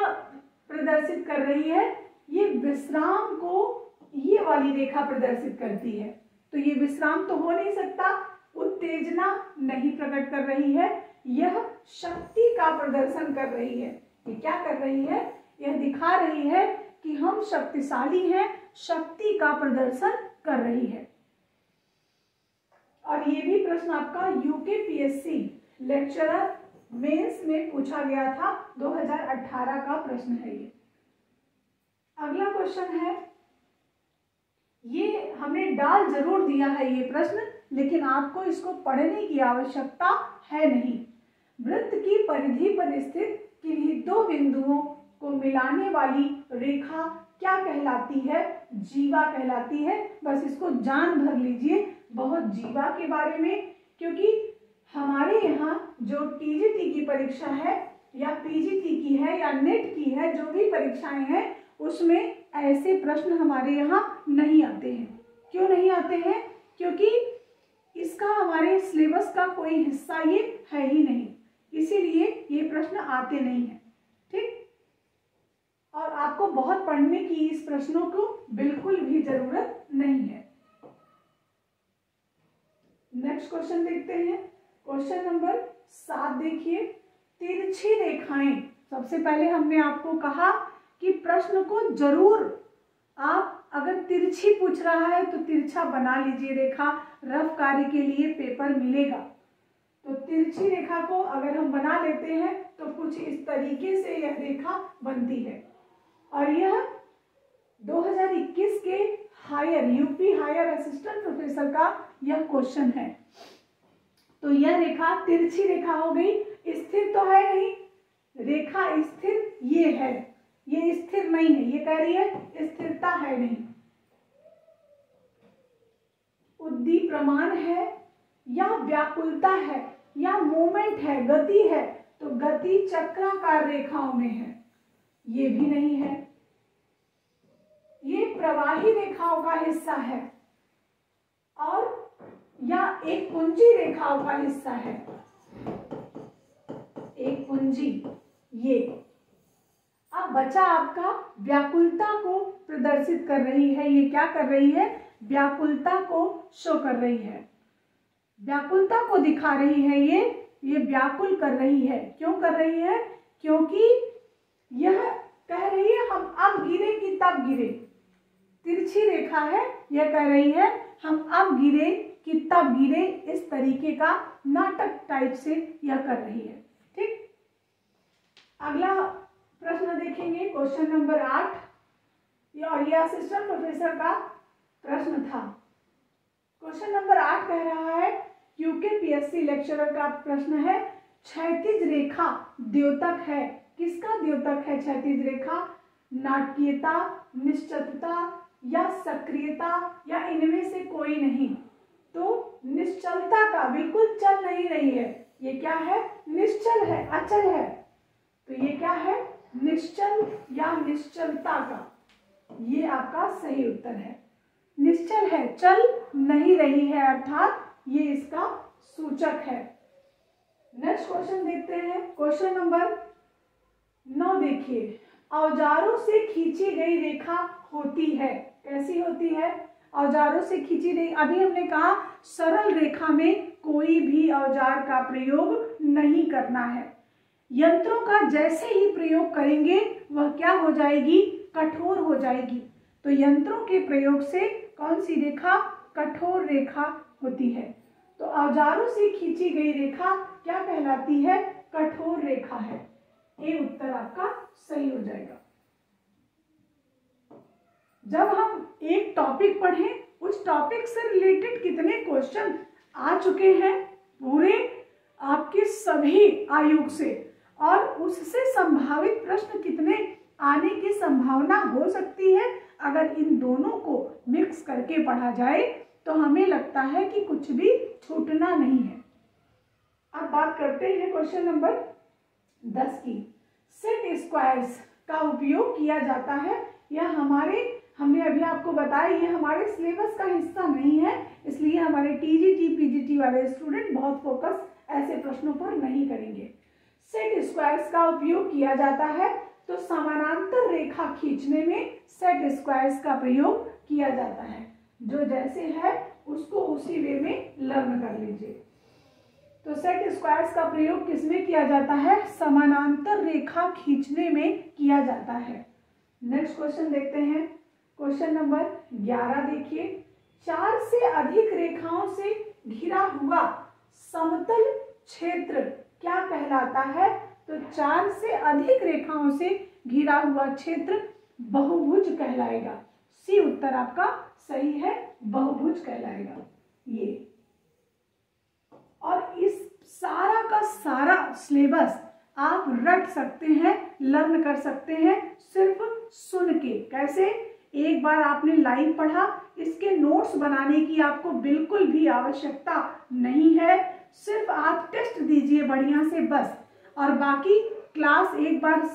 A: प्रदर्शित कर रही है, ये विश्राम को ये वाली रेखा प्रदर्शित करती है। तो ये विश्राम तो हो नहीं सकता, उत्तेजना नहीं प्रकट कर रही है, यह शक्ति का प्रदर्शन कर रही है। ये क्या कर रही है, यह दिखा रही है कि हम शक्तिशाली हैं, शक्ति का प्रदर्शन कर रही है। और ये भी प्रश्न आपका यूकेपीएससी लेक्चरर मेंस में पूछा गया था, 2018 का प्रश्न है ये। अगला क्वेश्चन है, ये हमने डाल जरूर दिया है ये प्रश्न, लेकिन आपको इसको पढ़ने की आवश्यकता है नहीं। वृत्त की परिधि पर स्थित किन्हीं दो बिंदुओं को मिलाने वाली रेखा क्या कहलाती है? जीवा कहलाती है। बस इसको जान भर लीजिए बहुत जीवा के बारे में, क्योंकि हमारे यहाँ जो टीजीटी की परीक्षा है या पीजीटी की है या नेट की है, जो भी परीक्षाएं हैं उसमें ऐसे प्रश्न हमारे यहाँ नहीं आते हैं। क्यों नहीं आते हैं? क्योंकि इसका हमारे सिलेबस का कोई हिस्सा ये है ही नहीं, इसीलिए ये प्रश्न आते नहीं हैं। ठीक, और आपको बहुत पढ़ने की इस प्रश्नों को बिल्कुल भी जरूरत नहीं है। नेक्स्ट क्वेश्चन देखते हैं। क्वेश्चन नंबर 7 देखिए, तिरछी रेखाएं। सबसे पहले हमने आपको कहा कि प्रश्न को जरूर आप अगर तिरछी पूछ रहा है तो तिरछा बना लीजिए रेखा, रफ कार्य के लिए पेपर मिलेगा। तो तिरछी रेखा को अगर हम बना लेते हैं तो कुछ इस तरीके से यह रेखा बनती है, और यह 2021 के यूपी हायर असिस्टेंट प्रोफेसर का यह क्वेश्चन है। तो यह रेखा तिरछी रेखा हो गई, स्थिर तो है नहीं, रेखा स्थिर ये है, ये स्थिर नहीं है, ये कह रही है स्थिरता है नहीं। उद्दीप्यमान है या व्याकुलता है या मूवमेंट है, गति है, तो गति चक्राकार रेखाओं में है, ये भी नहीं है। ये प्रवाही रेखाओं का हिस्सा है और या एक पुंजी रेखाओं का हिस्सा है, एक पुंजी। ये अब बचा आपका व्याकुलता को प्रदर्शित कर रही है, ये क्या कर रही है? व्याकुलता को शो कर रही है, व्याकुलता को दिखा रही है, ये व्याकुल कर रही है। क्यों कर रही है? क्योंकि यह कह रही है हम अब गिरे कि तब गिरे। तिरछी रेखा है, यह कह रही है हम अब गिरे कि तब गिरे, इस तरीके का नाटक टाइप से यह कर रही है। ठीक, अगला प्रश्न देखेंगे, क्वेश्चन नंबर 8, और यह असिस्टेंट प्रोफेसर का प्रश्न था। क्वेश्चन नंबर 8 कह रहा है, यूकेपीएससी लेक्चरर का प्रश्न है, क्षैतिज रेखा द्योतक है। किसका द्योतक है क्षैतिज रेखा? नाटकीयता, निश्चलता या सक्रियता, या इनमें से कोई नहीं। तो निश्चलता का, बिल्कुल चल नहीं रही है, ये क्या है? निश्चल है, अचल है। तो ये क्या है? निश्चल या निश्चलता का, ये आपका सही उत्तर है। निश्चल है, चल नहीं रही है, अर्थात ये इसका सूचक है। नेक्स्ट क्वेश्चन देखते हैं, क्वेश्चन नंबर 9 देखिए, औजारों से खींची गई रेखा होती है। कैसी होती है? औजारों से खींची गई, अभी हमने कहा सरल रेखा में कोई भी औजार का प्रयोग नहीं करना है। यंत्रों का जैसे ही प्रयोग करेंगे वह क्या हो जाएगी? कठोर हो जाएगी। तो यंत्रों के प्रयोग से कौन सी रेखा? कठोर रेखा होती है। तो औजारों से खींची गई रेखा क्या कहलाती है? कठोर रेखा है। ये उत्तर आपका सही हो जाएगा। जब हम एक टॉपिक पढ़ें, उस टॉपिक से रिलेटेड कितने क्वेश्चन आ चुके हैं पूरे आपके सभी आयोग से, और उससे संभावित प्रश्न कितने आने की संभावना हो सकती है, अगर इन दोनों को मिक्स करके पढ़ा जाए तो हमें लगता है कि कुछ भी छूटना नहीं है। अब बात करते हैं क्वेश्चन नंबर 10 की। सेट स्क्वायर्स का उपयोग किया जाता है, यह हमने अभी आपको बताया ये हमारे सिलेबस का हिस्सा नहीं है, इसलिए हमारे टीजीटी पीजीटी वाले स्टूडेंट बहुत फोकस ऐसे प्रश्नों पर नहीं करेंगे। सेट स्क्वायर्स का उपयोग किया जाता है तो समानांतर रेखा खींचने में सेट स्क्वायर्स का प्रयोग किया जाता है। जो जैसे है उसको उसी वे में लर्न कर लीजिए। तो सेट स्क्वायर्स का प्रयोग किसमें किया जाता है? समानांतर रेखा खींचने में किया जाता है। नेक्स्ट क्वेश्चन देखते हैं, क्वेश्चन नंबर 11 देखिए, 4 से अधिक रेखाओं से घिरा हुआ समतल क्षेत्र क्या कहलाता है? तो 4 से अधिक रेखाओं से घिरा हुआ क्षेत्र बहुभुज कहलाएगा। सी उत्तर आपका सही है, बहुभुज कहलाएगा ये। और इस सारा का सारा सिलेबस आप रट सकते हैं, लर्न कर सकते हैं सिर्फ सुन के। कैसे? एक बार आपने लाइव पढ़ा, इसके नोट्स बनाने की आपको बिल्कुल भी आवश्यकता नहीं है। सिर्फ आप टेस्ट दीजिए बढ़िया से बस, और बाकी क्लास एक बार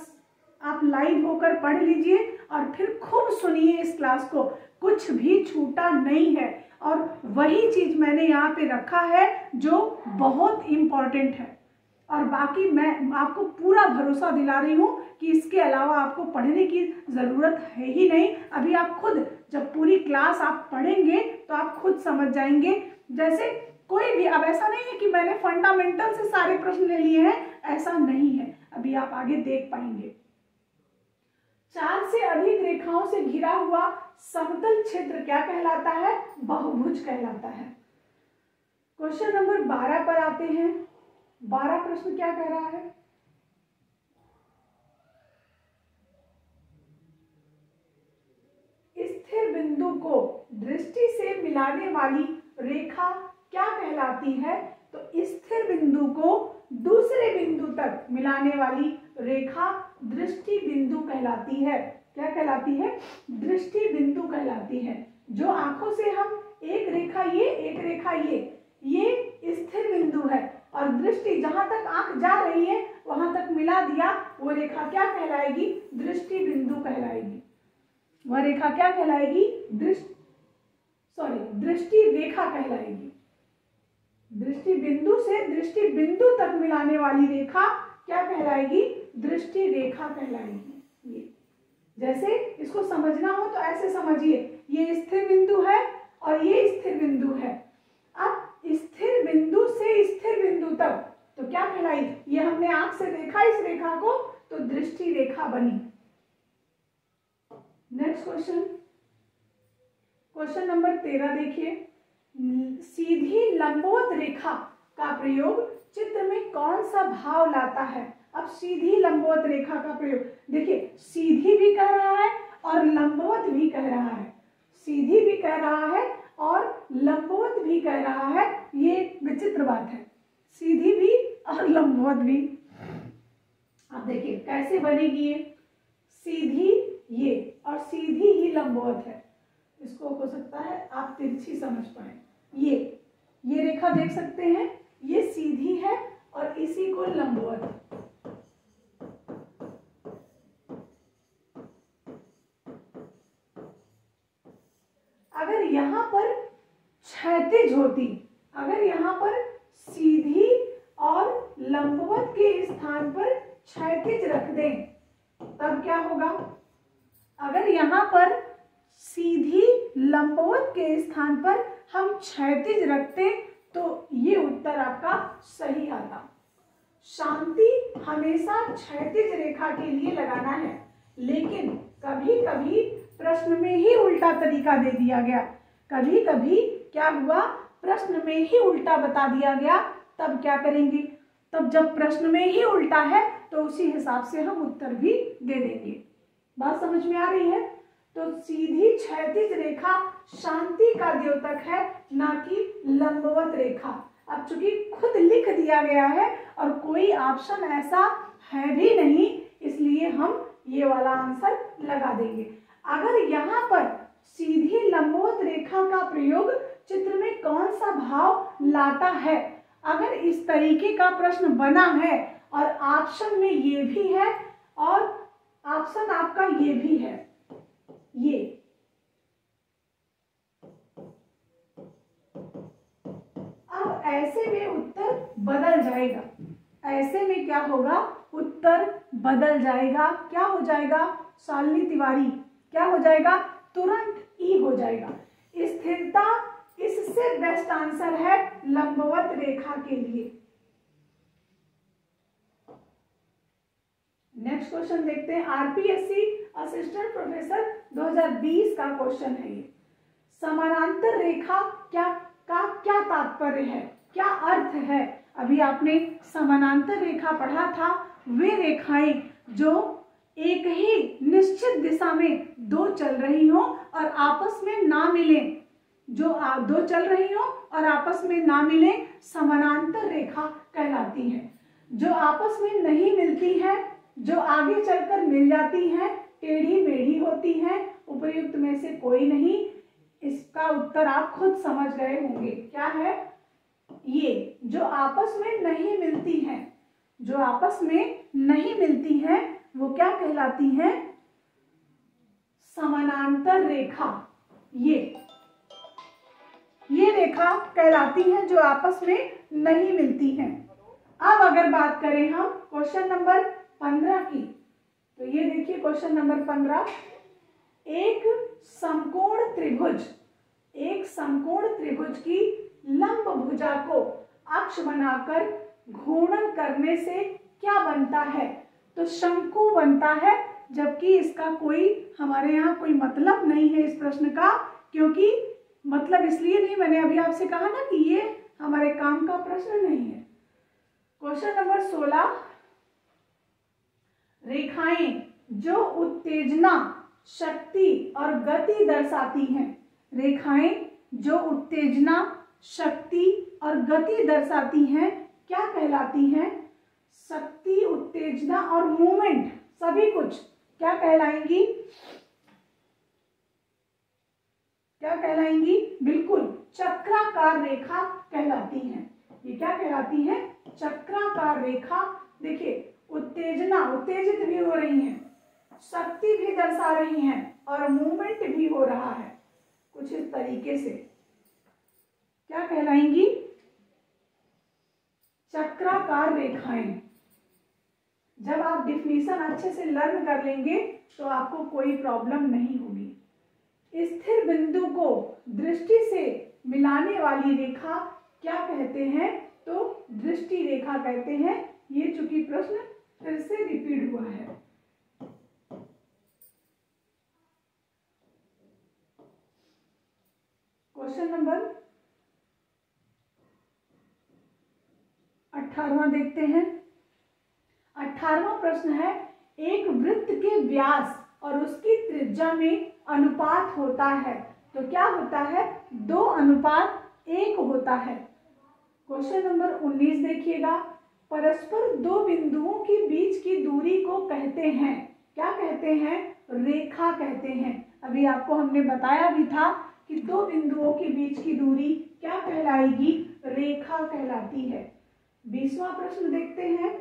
A: आप लाइव होकर पढ़ लीजिए और फिर खूब सुनिए इस क्लास को। कुछ भी छूटा नहीं है, और वही चीज मैंने यहाँ पे रखा है जो बहुत इम्पोर्टेंट है। और बाकी मैं आपको पूरा भरोसा दिला रही हूँ कि इसके अलावा आपको पढ़ने की ज़रूरत है ही नहीं। अभी आप खुद जब पूरी क्लास आप पढ़ेंगे तो आप खुद समझ जाएंगे। जैसे कोई भी, अब ऐसा नहीं है कि मैंने फंडामेंटल से सारे प्रश्न ले लिए हैं, ऐसा नहीं है। अभी आप आगे देख पाएंगे। 4 से अधिक रेखाओं से घिरा हुआ समतल क्षेत्र क्या कहलाता है? बहुभुज कहलाता है। क्वेश्चन नंबर 12 पर आते हैं। 12 प्रश्न क्या कह रहा है? स्थिर बिंदु को दृष्टि से मिलाने वाली रेखा क्या कहलाती है? तो स्थिर बिंदु को दूसरे बिंदु तक मिलाने वाली रेखा दृष्टि बिंदु कहलाती है। क्या कहलाती है? दृष्टि बिंदु कहलाती है। जो आंखों से हम एक रेखा ये, एक रेखा ये स्थिर बिंदु है, और दृष्टि जहां तक आंख जा रही है वहां तक मिला दिया, वो रेखा क्या कहलाएगी? दृष्टि बिंदु कहलाएगी। वह रेखा क्या कहलाएगी? दृष्टि रेखा कहलाएगी। दृष्टि बिंदु से दृष्टि बिंदु तक मिलाने वाली रेखा क्या कहलाएगी? दृष्टि रेखा कहलाएगी। ये जैसे इसको समझना हो तो ऐसे समझिए, ये स्थिर बिंदु है और ये स्थिर बिंदु है। अब स्थिर बिंदु से स्थिर बिंदु तक तो क्या कहलाई? ये हमने आंख से देखा इस रेखा को, तो दृष्टि रेखा बनी। नेक्स्ट क्वेश्चन, क्वेश्चन नंबर 13 देखिए। सीधी लंबवत रेखा का प्रयोग चित्र में कौन सा भाव लाता है? अब सीधी लंबवत रेखा का प्रयोग देखिए, सीधी भी कह रहा है और लंबवत भी कह रहा है। सीधी भी कह रहा है और लंबवत भी कह रहा है। ये विचित्र बात है, सीधी भी और लंबवत भी। अब देखिए कैसे बनेगी ये, सीधी ये और सीधी ही लंबवत है। इसको हो सकता है आप तिरछी समझ पाए। ये रेखा देख सकते हैं, ये सीधी है और इसी को लंबवत। अगर यहाँ पर क्षैतिज होती, अगर यहाँ पर सीधी और लंबवत के स्थान पर क्षैतिज रख दें तब क्या होगा? अगर यहाँ पर सीधी लंबवत के स्थान पर हम क्षैतिज रखते तो ये उत्तर आपका सही आता। शांति हमेशा क्षैतिज रेखा के लिए लगाना है, लेकिन कभी कभी प्रश्न में ही उल्टा तरीका दे दिया गया। कभी कभी क्या हुआ, प्रश्न में ही उल्टा बता दिया गया। तब क्या करेंगे? तब जब प्रश्न में ही उल्टा है तो उसी हिसाब से हम उत्तर भी दे देंगे। बात समझ में आ रही है? तो सीधी क्षैतिज रेखा शांति का द्योतक है, ना कि लंबवत रेखा। अब चूंकि खुद लिख दिया गया है और कोई ऑप्शन ऐसा है भी नहीं, इसलिए हम ये वाला आंसर लगा देंगे। अगर यहाँ पर सीधी लंबवत रेखा का प्रयोग चित्र में कौन सा भाव लाता है, अगर इस तरीके का प्रश्न बना है और ऑप्शन में ये भी है और ऑप्शन आपका ये भी है, ये अब ऐसे में उत्तर बदल जाएगा। ऐसे में क्या होगा? उत्तर बदल जाएगा। क्या हो जाएगा? शालिनी तिवारी क्या हो जाएगा? तुरंत ई हो जाएगा। स्थिरता इससे बेस्ट आंसर है लंबवत रेखा के लिए। नेक्स्ट क्वेश्चन देखते हैं। आरपीएससी असिस्टेंट प्रोफेसर 2020 का क्वेश्चन है ये। समानांतर रेखा क्या तात्पर्य है, क्या अर्थ है? अभी आपने समानांतर रेखा पढ़ा था, वे रेखाएं जो एक ही निश्चित दिशा में दो चल रही हो और आपस में ना मिले, जो दो चल रही हो और आपस में ना मिले, समानांतर रेखा कहलाती है। जो आपस में नहीं मिलती है, जो आगे चलकर मिल जाती है, टेढ़ी मेढ़ी होती है, उपर्युक्त में से कोई नहीं। इसका उत्तर आप खुद समझ गए होंगे, क्या है ये। जो आपस में नहीं मिलती है, जो आपस में नहीं मिलती है वो क्या कहलाती है, समानांतर रेखा। ये रेखा कहलाती है जो आपस में नहीं मिलती है। अब अगर बात करें हम क्वेश्चन नंबर 15 की, तो ये देखिए क्वेश्चन नंबर 15, एक समकोण त्रिभुज की लंब भुजा को अक्ष बनाकर घूर्णन करने से क्या बनता है। तो शंकु बनता है, जबकि इसका कोई हमारे यहाँ कोई मतलब नहीं है इस प्रश्न का, क्योंकि मतलब इसलिए नहीं, मैंने अभी आपसे कहा ना कि ये हमारे काम का प्रश्न नहीं है। क्वेश्चन नंबर 16, रेखाएं जो उत्तेजना, शक्ति और गति दर्शाती हैं, रेखाएं जो उत्तेजना, शक्ति और गति दर्शाती हैं क्या कहलाती हैं, शक्ति, उत्तेजना और मूवमेंट, सभी कुछ क्या कहलाएंगी, क्या कहलाएंगी, बिल्कुल चक्राकार रेखा कहलाती हैं। ये क्या कहलाती है, चक्राकार रेखा। देखिए उत्तेजना, उत्तेजित भी हो रही हैं, शक्ति भी दर्शा रही हैं और मूवमेंट भी हो रहा है, कुछ इस तरीके से क्या कहलाएंगी, चक्राकार रेखाएं। जब आप डिफिनीशन अच्छे से लर्न कर लेंगे तो आपको कोई प्रॉब्लम नहीं होगी। स्थिर बिंदु को दृष्टि से मिलाने वाली रेखा क्या कहते हैं, तो दृष्टि रेखा कहते हैं। ये चूंकि प्रश्न फिर से रिपीट हुआ है। क्वेश्चन नंबर 18वां देखते हैं। 18वां प्रश्न है, एक वृत्त के व्यास और उसकी त्रिज्या में अनुपात होता है, तो क्या होता है, 2:1 होता है। क्वेश्चन नंबर 19 देखिएगा, परस्पर दो बिंदुओं के बीच की दूरी को कहते हैं, क्या कहते हैं, रेखा कहते हैं। अभी आपको हमने बताया भी था कि दो बिंदुओं के बीच की दूरी क्या कहलाएगी, रेखा कहलाती है। 20वां प्रश्न देखते हैं।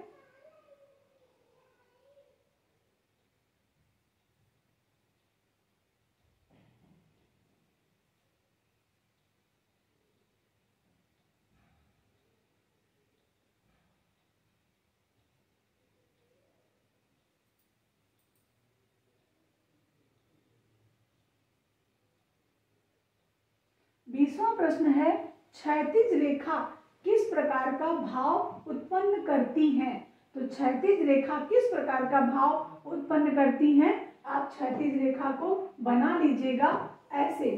A: बीसवां प्रश्न है, क्षैतिज रेखा किस प्रकार का भाव उत्पन्न करती है। तो क्षैतिज रेखा किस प्रकार का भाव उत्पन्न करती है, आप क्षैतिज रेखा को बना लीजिएगा ऐसे।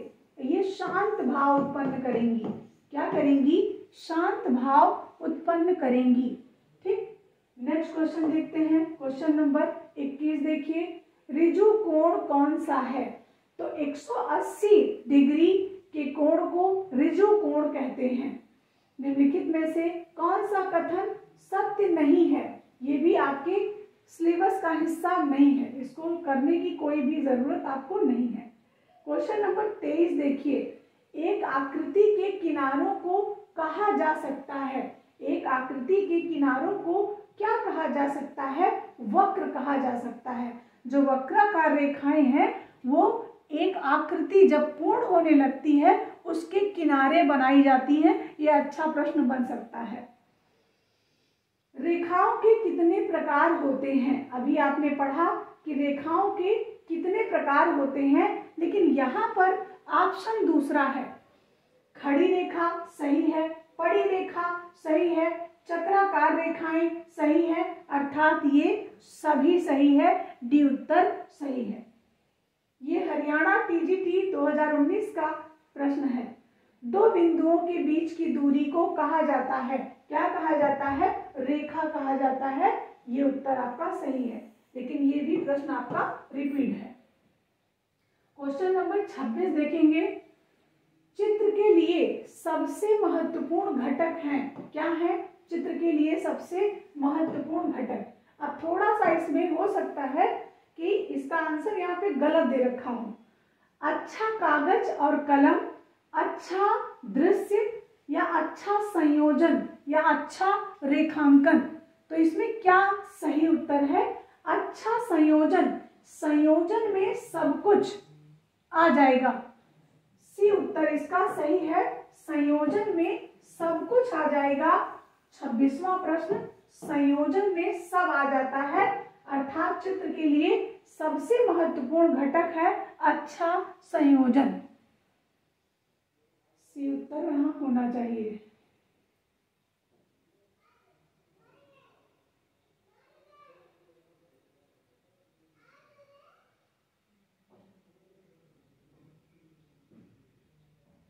A: ये शांत भाव उत्पन्न करेंगी, क्या करेंगी, शांत भाव उत्पन्न करेंगी। ठीक, नेक्स्ट क्वेश्चन देखते हैं। क्वेश्चन नंबर 21 देखिए, ऋजु कोण कौन सा है। तो 180 डिग्री के कोण को ऋजु कोण कहते हैं। निम्नलिखित में से कौन सा कथन सत्य नहीं है। ये भी आपके सिलेबस का हिस्सा नहीं है, इसको करने की कोई भी जरूरत आपको नहीं है। क्वेश्चन नंबर 23 देखिए, एक आकृति के किनारों को कहा जा सकता है, एक आकृति के किनारों को क्या कहा जा सकता है, वक्र कहा जा सकता है। जो वक्राकार रेखाएं हैं वो एक आकृति जब पूर्ण होने लगती है उसके किनारे बनाई जाती हैं। ये अच्छा प्रश्न बन सकता है। रेखाओं के कितने प्रकार होते हैं। अभी आपने पढ़ा कि रेखाओं के कितने प्रकार होते हैं, लेकिन यहाँ पर ऑप्शन दूसरा है। खड़ी रेखा सही है, पड़ी रेखा सही है, चक्राकार रेखाएं सही है, अर्थात ये सभी सही है, डी उत्तर सही है। ये हरियाणा टीजीटी 2019 का प्रश्न है। दो बिंदुओं के बीच की दूरी को कहा जाता है, क्या कहा जाता है, रेखा कहा जाता है। ये उत्तर आपका सही है। लेकिन ये भी प्रश्न आपका रिपीट है। क्वेश्चन नंबर 26 देखेंगे। चित्र के लिए सबसे महत्वपूर्ण घटक है, क्या है? चित्र के लिए सबसे महत्वपूर्ण घटक। अब थोड़ा सा इसमें हो सकता है कि इसका आंसर यहाँ पे गलत दे रखा हो। अच्छा कागज और कलम, अच्छा दृश्य, या अच्छा संयोजन, या अच्छा रेखांकन। तो इसमें क्या सही उत्तर है? अच्छा संयोजन। संयोजन में सब कुछ आ जाएगा। सी उत्तर इसका सही है। संयोजन में सब कुछ आ जाएगा। 26वां प्रश्न, संयोजन में सब आ जाता है, अर्थात चित्र के लिए सबसे महत्वपूर्ण घटक है अच्छा संयोजन। सी उत्तर यहाँ होना चाहिए।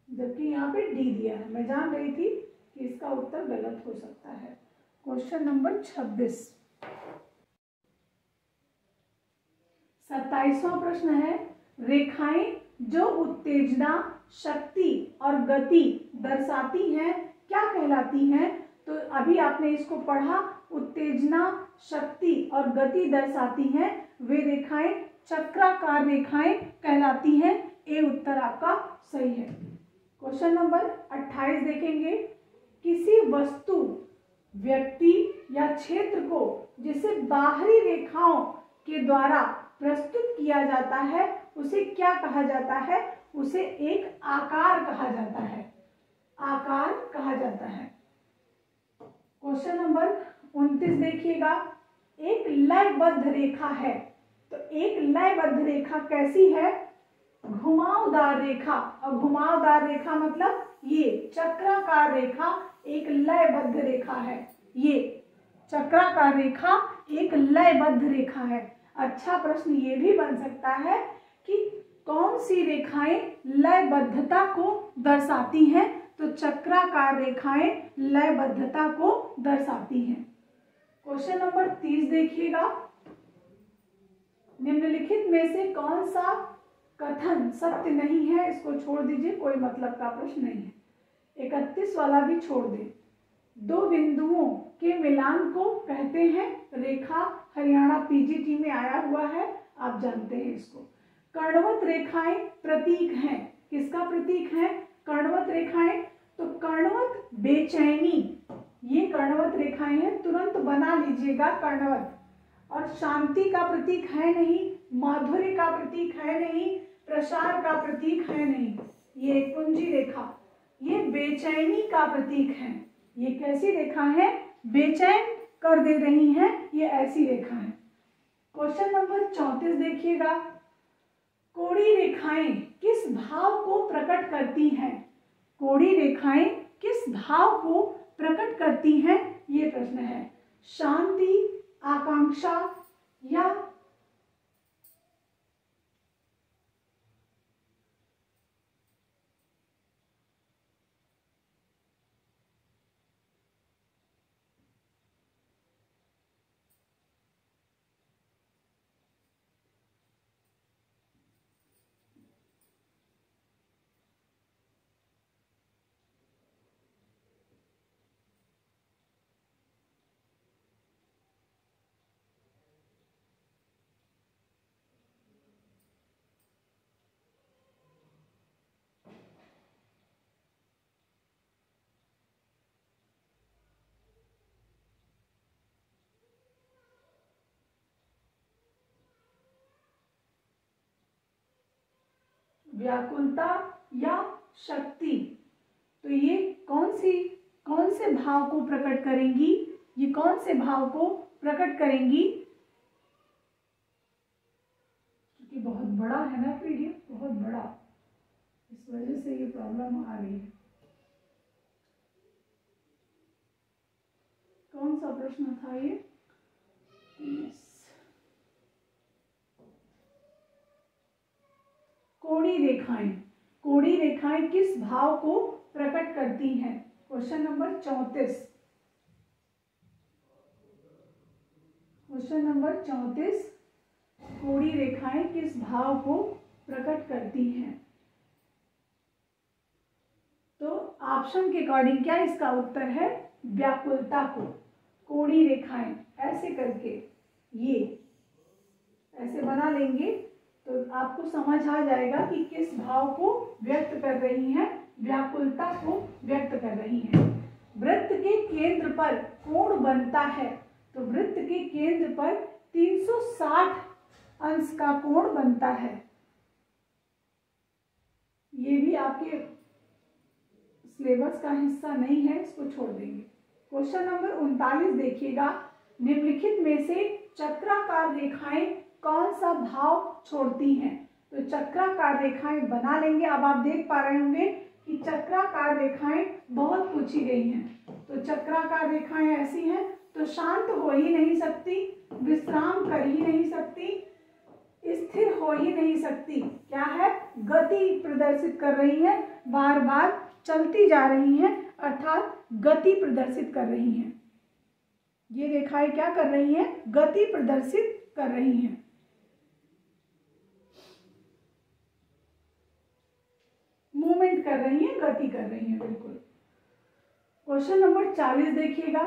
A: जबकि यहाँ पे डी दिया है। मैं जान रही थी कि इसका उत्तर गलत हो सकता है। क्वेश्चन नंबर 26, 27वां प्रश्न है। रेखाएं जो उत्तेजना, शक्ति और गति दर्शाती हैं क्या कहलाती हैं? तो अभी आपने इसको पढ़ा, उत्तेजना, शक्ति और गति दर्शाती हैं वे रेखाएं चक्राकार रेखाएं कहलाती हैं। ए उत्तर आपका सही है। क्वेश्चन नंबर 28 देखेंगे। किसी वस्तु, व्यक्ति या क्षेत्र को जिसे बाहरी रेखाओं के द्वारा प्रस्तुत किया जाता है उसे क्या कहा जाता है? उसे एक आकार कहा जाता है। आकार कहा जाता है। क्वेश्चन नंबर 29 देखिएगा। एक लयबद्ध रेखा है, तो एक लयबद्ध रेखा कैसी है? घुमावदार रेखा। और घुमावदार रेखा मतलब ये चक्राकार रेखा एक लयबद्ध रेखा है। ये चक्राकार रेखा एक लयबद्ध रेखा है। अच्छा प्रश्न ये भी बन सकता है कि कौन सी रेखाएं लयबद्धता को दर्शाती हैं? तो चक्राकार रेखाएं लयबद्धता को दर्शाती हैं। क्वेश्चन नंबर 30 देखिएगा। निम्नलिखित में से कौन सा कथन सत्य नहीं है? इसको छोड़ दीजिए, कोई मतलब का प्रश्न नहीं है। 31 वाला भी छोड़ दें। दो बिंदुओं के मिलान को कहते हैं रेखा। हरियाणा पीजीटी में आया हुआ है, आप जानते हैं इसको। कर्णवत रेखाएं प्रतीक हैं, किसका प्रतीक है? कर्णवत रेखाएं। तो कर्णवत बेचैनी, ये कर्णवत रेखाएं हैं, तुरंत बना लीजिएगा कर्णवत। और शांति का प्रतीक है नहीं, माधुर्य का प्रतीक है नहीं, प्रसार का प्रतीक है नहीं। ये कुंजी रेखा, ये बेचैनी का प्रतीक है। ये कैसी रेखा है? बेचैन कर दे रही हैं, ये ऐसी रेखा है। क्वेश्चन नंबर 34 देखिएगा। कोड़ी रेखाएं किस भाव को प्रकट करती हैं? कोड़ी रेखाएं किस भाव को प्रकट करती हैं? ये प्रश्न है। शांति, आकांक्षा या व्याकुलता या शक्ति? तो ये कौन से भाव को प्रकट करेंगी? ये कौन से भाव को प्रकट करेंगी? क्योंकि बहुत बड़ा है ना पीडीएफ, बहुत बड़ा, इस वजह से ये प्रॉब्लम आ रही है। कौन सा प्रश्न था ये? कोड़ी रेखाएं, कोड़ी रेखाएं किस भाव को प्रकट करती हैं? Question number 34। क्वेश्चन नंबर 34, कोड़ी रेखाएं किस भाव को प्रकट करती हैं? तो ऑप्शन के अकॉर्डिंग क्या इसका उत्तर है? व्याकुलता को। कोड़ी रेखाएं ऐसे करके ये ऐसे बना लेंगे तो आपको समझ आ जाएगा कि किस भाव को व्यक्त कर रही हैं, व्याकुलता को व्यक्त कर रही हैं। वृत्त के केंद्र पर कोण बनता है, तो वृत्त के केंद्र पर 360 अंश का कोण बनता है। ये भी आपके सिलेबस का हिस्सा नहीं है, इसको छोड़ देंगे। क्वेश्चन नंबर 39 देखिएगा, निम्नलिखित में से चक्राकार रेखाएं कौन सा भाव छोड़ती हैं? तो चक्राकार रेखाएं बना लेंगे। अब आप देख पा रहे होंगे कि चक्राकार रेखाएं बहुत पूछी गई हैं। तो चक्राकार रेखाएं ऐसी हैं तो शांत हो ही नहीं सकती, विश्राम कर ही नहीं सकती, स्थिर हो ही नहीं सकती। क्या है? गति प्रदर्शित कर रही है, बार बार चलती जा रही हैं, अर्थात गति प्रदर्शित कर रही हैं। ये रेखाएं क्या कर रही हैं? गति प्रदर्शित कर रही हैं। मूवमेंट कर रही हैं, गति कर रही हैं, बिल्कुल। क्वेश्चन नंबर 40 देखिएगा,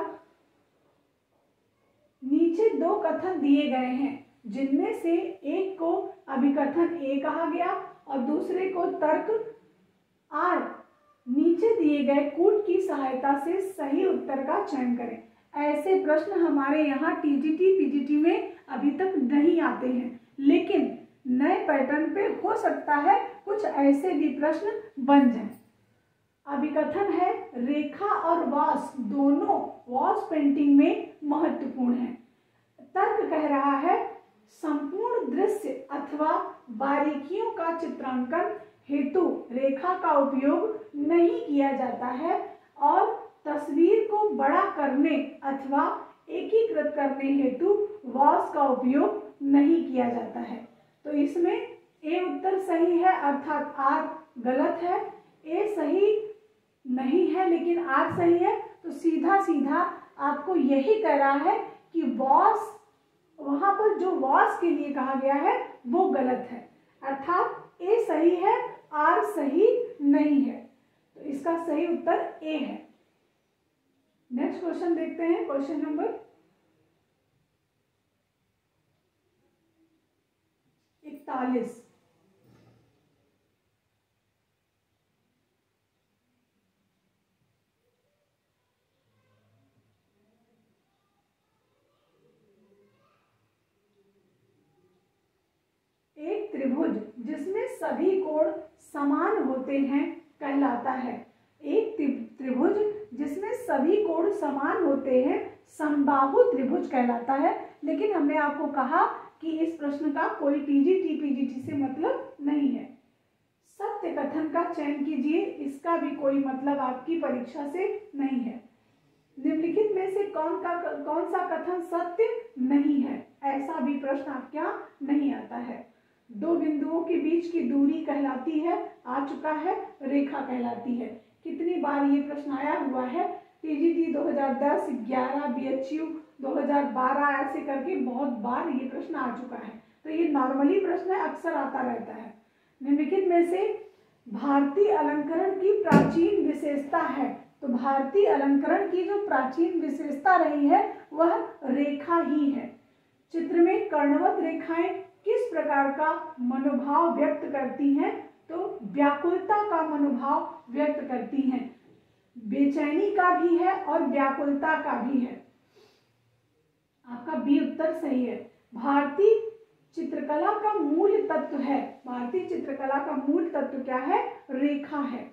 A: नीचे दो कथन दिए गए हैं जिनमें से एक को अभिकथन ए कहा गया और दूसरे को तर्क आर। नीचे दिए गए कूट की सहायता से सही उत्तर का चयन करें। ऐसे प्रश्न हमारे यहाँ टीजीटी पीजीटी में अभी तक नहीं आते हैं, लेकिन नए पैटर्न पे हो सकता है कुछ ऐसे भी प्रश्न बन जाएं। अभिकथन है, रेखा और वास दोनों वॉस पेंटिंग में महत्वपूर्ण है। तर्क कह रहा है, संपूर्ण दृश्य अथवा बारीकियों का चित्रांकन हेतु रेखा का उपयोग नहीं किया जाता है और तस्वीर को बड़ा करने अथवा एकीकृत करने हेतु वॉस का उपयोग नहीं किया जाता है। तो इसमें ए उत्तर सही है, अर्थात आर गलत है। ए सही नहीं है लेकिन आर सही है, तो सीधा सीधा आपको यही कह रहा है कि वॉस, वहां पर जो वॉस के लिए कहा गया है वो गलत है, अर्थात ए सही है, आर सही नहीं है। तो इसका सही उत्तर ए है। नेक्स्ट क्वेश्चन देखते हैं, क्वेश्चन नंबर 41। एक त्रिभुज जिसमें सभी कोण समान होते हैं कहलाता है। एक त्रिभुज जिसमें सभी कोण समान होते हैं समबाहु त्रिभुज कहलाता है। लेकिन हमने आपको कहा कि इस प्रश्न का कोई टीजीटी पीजीटी से मतलब नहीं है। सत्य कथन का चयन कीजिए, इसका भी कोई मतलब आपकी परीक्षा से नहीं है। निम्नलिखित में से कौन सा कथन सत्य नहीं है? ऐसा भी प्रश्न आपके यहाँ नहीं आता है। दो बिंदुओं के बीच की दूरी कहलाती है, आ चुका है, रेखा कहलाती है। कितनी बार ये प्रश्न आया हुआ है? टीजीटी 2010, 11, बीएचयू 2012 ऐसे करके बहुत बार ये प्रश्न आ चुका है। तो ये नॉर्मली प्रश्न है, अक्सर आता रहता है। निम्नलिखित में से भारतीय अलंकरण की प्राचीन विशेषता है, तो भारतीय अलंकरण की जो प्राचीन विशेषता रही है वह रेखा ही है। चित्र में कर्णवत रेखाएं किस प्रकार का मनोभाव व्यक्त करती हैं? तो व्याकुलता का मनोभाव व्यक्त करती हैं। बेचैनी का भी है और व्याकुलता का भी है। आपका बी उत्तर सही है। भारतीय चित्रकला का मूल तत्व है, भारतीय चित्रकला का मूल तत्व क्या है? रेखा है।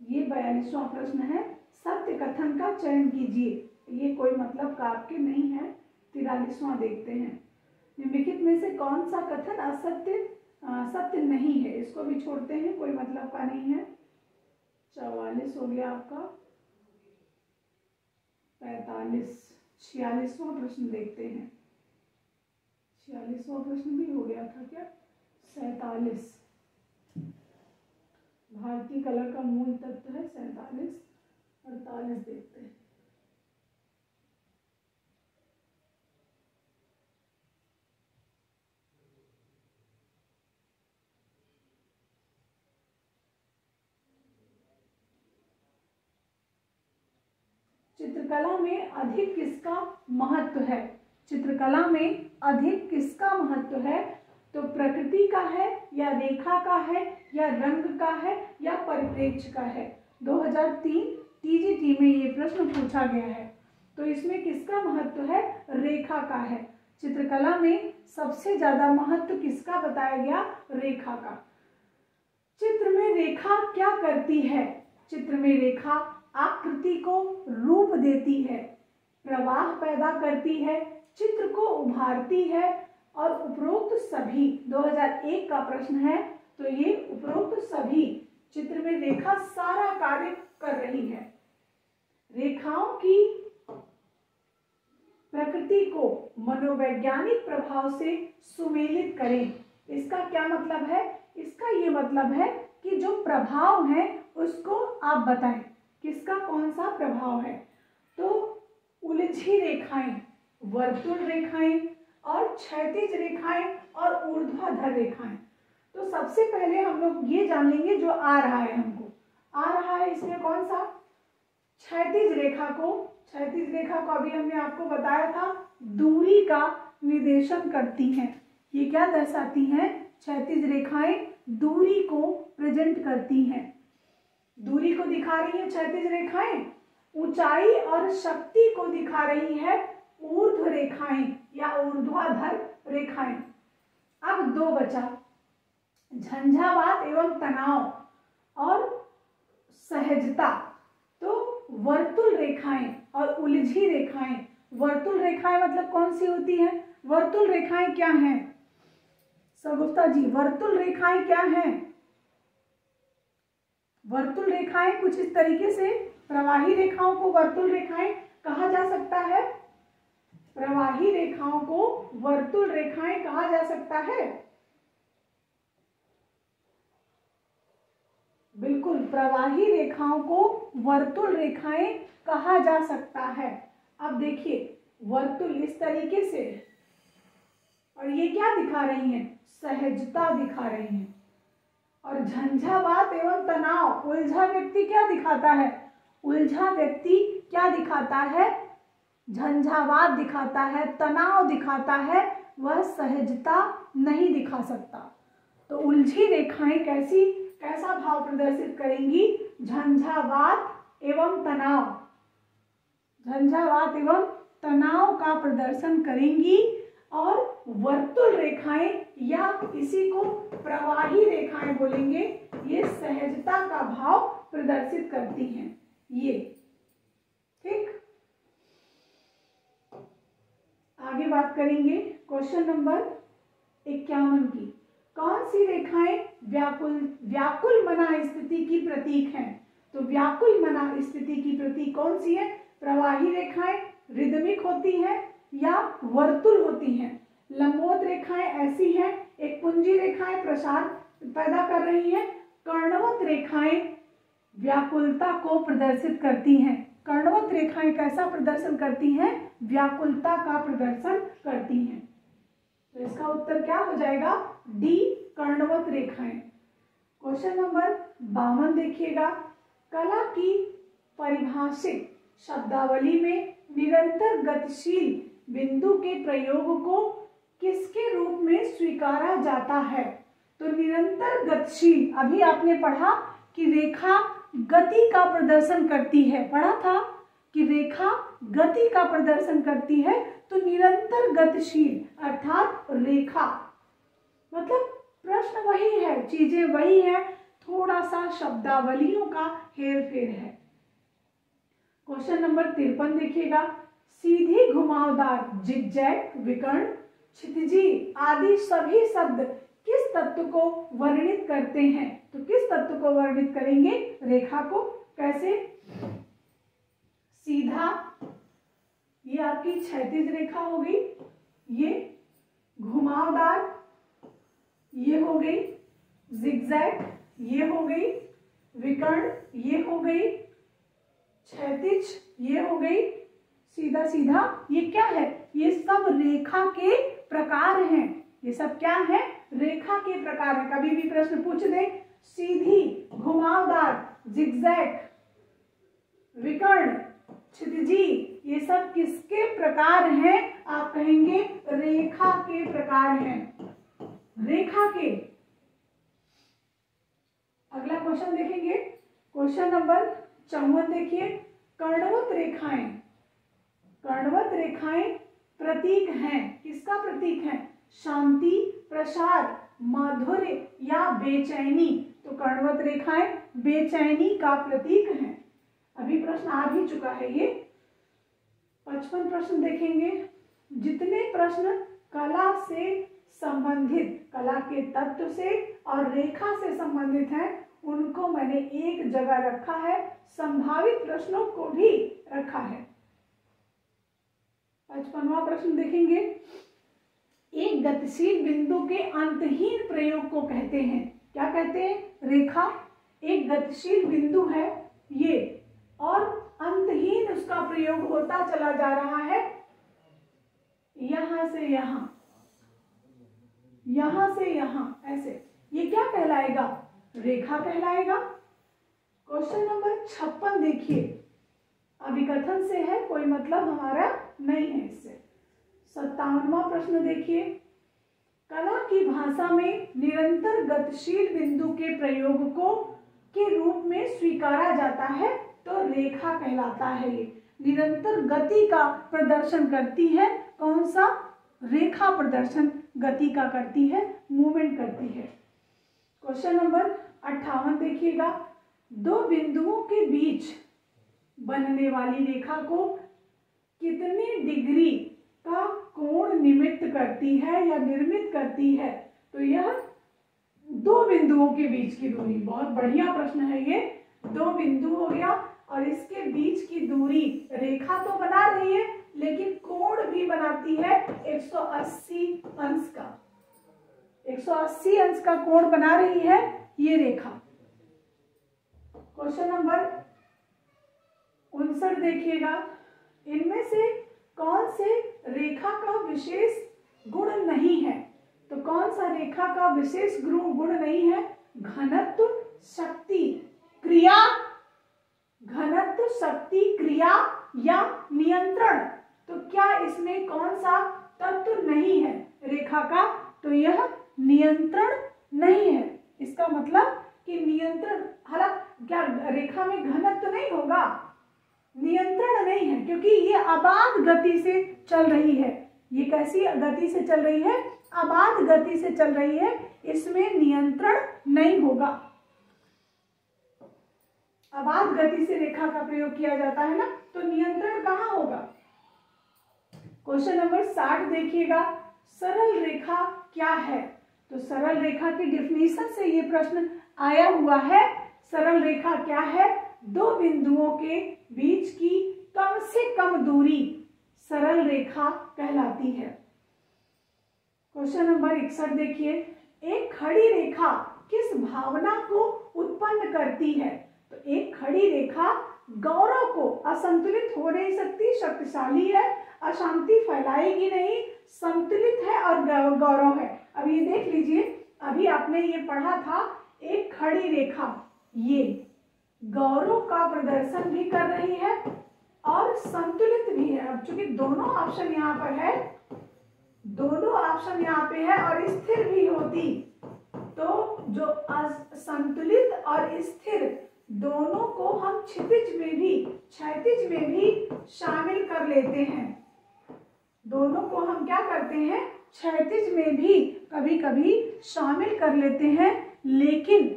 A: ये 42वां प्रश्न है, सत्य कथन का चयन कीजिए। ये कोई मतलब का आपके नहीं है। 43वां देखते हैं, निम्नलिखित में से कौन सा कथन असत्य सत्य नहीं है, इसको भी छोड़ते हैं, कोई मतलब का नहीं है। 44 हो गया आपका। 45, 46वां प्रश्न देखते हैं। 46वां प्रश्न भी हो गया था क्या? 47, भारतीय कला का मूल तत्व है 47। 48 देखते हैं। चित्रकला में अधिक किसका महत्व है? चित्रकला में अधिक किसका महत्व है? तो प्रकृति का है, या रेखा का है, या रंग का है, या परिप्रेक्ष्य का है। 2003 टीजीटी में ये प्रश्न पूछा गया है। तो इसमें किसका महत्व है? रेखा का है। चित्रकला में सबसे ज्यादा महत्व किसका बताया गया? रेखा का। चित्र में रेखा क्या करती है? चित्र में रेखा आकृति को रूप देती है, प्रवाह पैदा करती है, चित्र को उभारती है, और उपरोक्त सभी 2001 का प्रश्न है। तो ये उपरोक्त सभी चित्र में रेखा सारा कार्य कर रही है। रेखाओं की प्रकृति को मनोवैज्ञानिक प्रभाव से सुमेलित करें। इसका क्या मतलब है? इसका ये मतलब है कि जो प्रभाव है उसको आप बताएं, किसका कौन सा प्रभाव है। तो उलझी रेखाएं, वर्तुल रेखाएं, और क्षैतिज रेखाएं, और ऊर्ध्वाधर रेखाएं। तो सबसे पहले हम लोग ये जान लेंगे जो आ रहा है, हमको आ रहा है इसमें कौन सा? क्षैतिज रेखा को। क्षैतिज रेखा को अभी हमने आपको बताया था दूरी का निर्देशन करती हैं। ये क्या दर्शाती हैं? क्षैतिज रेखाएं दूरी को प्रेजेंट करती हैं, दूरी को दिखा रही है क्षैतिज रेखाएं। ऊंचाई और शक्ति को दिखा रही है ऊर्ध्व रेखाएं या ऊर्ध्वाधर रेखाएं। अब दो बचा, झंझावात एवं तनाव और सहजता। तो वर्तुल रेखाएं और उलझी रेखाएं। वर्तुल रेखाएं मतलब कौन सी होती है? वर्तुल रेखाएं क्या हैं? सगुप्ता जी, वर्तुल रेखाएं क्या हैं? वर्तुल रेखाएं कुछ इस तरीके से, प्रवाही रेखाओं को वर्तुल रेखाएं कहा जा सकता है। प्रवाही रेखाओं को वर्तुल रेखाएं कहा जा सकता है। बिल्कुल, प्रवाही रेखाओं को वर्तुल रेखाएं कहा जा सकता है। अब देखिए, वर्तुल इस तरीके से, और ये क्या दिखा रही हैं? सहजता दिखा रही हैं। और झंझावात एवं तनाव, उलझा व्यक्ति क्या दिखाता है? उलझा व्यक्ति क्या दिखाता है? झंझावात दिखाता है, तनाव दिखाता है, वह सहजता नहीं दिखा सकता। तो उलझी रेखाएं कैसा भाव प्रदर्शित करेंगी? झंझावात एवं तनाव, झंझावात एवं तनाव का प्रदर्शन करेंगी। और वर्तुल रेखाएं या इसी को प्रवाही रेखाएं बोलेंगे, ये सहजता का भाव प्रदर्शित करती हैं। ये ठीक। आगे बात करेंगे क्वेश्चन नंबर 51 की। कौन सी रेखाएं व्याकुल मना स्थिति की प्रतीक हैं? तो व्याकुल मना स्थिति की प्रतीक कौन सी है? प्रवाही रेखाएं रिदमिक होती हैं या वर्तुल होती हैं। लंबवत रेखाएं ऐसी हैं, एक पुंजी रेखाएं प्रसार पैदा कर रही हैं। कर्णवत रेखाएं व्याकुलता को प्रदर्शित करती हैं। कर्णवत रेखाएं कैसा प्रदर्शन करती हैं? व्याकुलता का प्रदर्शन करती हैं। तो इसका उत्तर क्या हो जाएगा? डी, कर्णवत रेखाएं। क्वेश्चन नंबर 52 देखिएगा। कला की परिभाषित शब्दावली में निरंतर गतिशील बिंदु के प्रयोग को किसके रूप में स्वीकारा जाता है? तो निरंतर गतिशील, अभी आपने पढ़ा कि रेखा गति का प्रदर्शन करती है, पढ़ा था कि रेखा गति का प्रदर्शन करती है। तो निरंतर गतिशील अर्थात रेखा, मतलब प्रश्न वही है, चीजें वही है, थोड़ा सा शब्दावलियों का हेर फेर है। क्वेश्चन नंबर 53 देखिएगा, सीधी, घुमावदार, जिगजैग, विकर्ण, क्षितिजी आदि सभी शब्द किस तत्व को वर्णित करते हैं? तो किस तत्व को वर्णित करेंगे? रेखा को। कैसे? सीधा, ये आपकी क्षैतिज रेखा हो गई, ये घुमावदार, ये हो गई, जिगजैग ये हो गई, विकर्ण ये हो गई, क्षैतिज ये हो गई, सीधा सीधा ये क्या है? ये सब रेखा के प्रकार हैं। ये सब क्या है? रेखा के प्रकार है। कभी भी प्रश्न पूछ दे, सीधी, घुमावदार, जिगजैग, विकर्ण, क्षितिजी, ये सब किसके प्रकार हैं? आप कहेंगे रेखा के प्रकार हैं, रेखा के। अगला क्वेश्चन देखेंगे, क्वेश्चन नंबर 54 देखिए, कर्णवत रेखाएं, कर्णवत रेखाएं प्रतीक हैं। किसका प्रतीक है? शांति, प्रसाद, माधुर्य या बेचैनी। तो कर्णवत रेखाएं बेचैनी का प्रतीक हैं। अभी प्रश्न आ भी चुका है ये। 55 प्रश्न देखेंगे। जितने प्रश्न कला से संबंधित, कला के तत्व से और रेखा से संबंधित हैं, उनको मैंने एक जगह रखा है, संभावित प्रश्नों को भी रखा है। 55वां प्रश्न देखेंगे, एक गतिशील बिंदु के अंतहीन प्रयोग को कहते हैं। क्या कहते हैं? रेखा एक गतिशील बिंदु है ये, और अंतहीन उसका प्रयोग होता चला जा रहा है, यहां से यहां, यहां से यहां, ऐसे। ये क्या कहलाएगा? रेखा कहलाएगा। क्वेश्चन नंबर 56 देखिए, अभिकथन से है, कोई मतलब हमारा नहीं है इससे। 57वां प्रश्न देखिए, कला की भाषा में निरंतर गतिशील बिंदु के प्रयोग को के रूप में स्वीकारा जाता है तो रेखा कहलाता है। ये निरंतर गति का प्रदर्शन करती है। कौन सा? रेखा प्रदर्शन गति का करती है, मूवमेंट करती है। क्वेश्चन नंबर 58 देखिएगा, दो बिंदुओं के बीच बनने वाली रेखा को कितने डिग्री का कोण निमित्त करती है या निर्मित करती है? तो यह दो बिंदुओं के बीच की दूरी, बहुत बढ़िया प्रश्न है ये। दो बिंदु हो गया और इसके बीच की दूरी, रेखा तो बना रही है लेकिन कोण भी बनाती है 180 अंश का, 180 अंश का कोण बना रही है ये रेखा। क्वेश्चन नंबर 59 देखिएगा, इनमें से कौन से रेखा का विशेष गुण नहीं है? तो कौन सा रेखा का विशेष गुण नहीं है? घनत्व, शक्ति, क्रिया, घनत्व, शक्ति, क्रिया या नियंत्रण। तो क्या इसमें कौन सा तत्व नहीं है रेखा का? तो यह नियंत्रण नहीं है। इसका मतलब कि नियंत्रण, हालांकि क्या रेखा में घनत्व नहीं होगा, नियंत्रण नहीं है, क्योंकि ये अबाध गति से चल रही है। ये कैसी गति से चल रही है? अबाध गति से चल रही है, इसमें नियंत्रण नहीं होगा। अबाध गति से रेखा का प्रयोग किया जाता है ना, तो नियंत्रण कहाँ होगा? क्वेश्चन नंबर 60 देखिएगा, सरल रेखा क्या है? तो सरल रेखा की डेफिनेशन से ये प्रश्न आया हुआ है। सरल रेखा क्या है? दो बिंदुओं के बीच की कम से कम दूरी सरल रेखा कहलाती है। क्वेश्चन नंबर 61 देखिए, एक खड़ी रेखा किस भावना को उत्पन्न करती है? तो एक खड़ी रेखा गौरव को, असंतुलित हो नहीं सकती, शक्तिशाली है, अशांति फैलाएगी नहीं, संतुलित है और गौरव है। अब ये देख लीजिए, अभी आपने ये पढ़ा था, एक खड़ी रेखा ये गौरव का प्रदर्शन भी कर रही है और संतुलित भी है। अब चूंकि दोनों ऑप्शन यहाँ पर है, दोनों ऑप्शन यहाँ पे है और स्थिर भी होती, तो जो संतुलित और स्थिर दोनों को हम क्षितिज में भी, क्षैतिज में भी शामिल कर लेते हैं। दोनों को हम क्या करते हैं? क्षैतिज में भी कभी कभी शामिल कर लेते हैं, लेकिन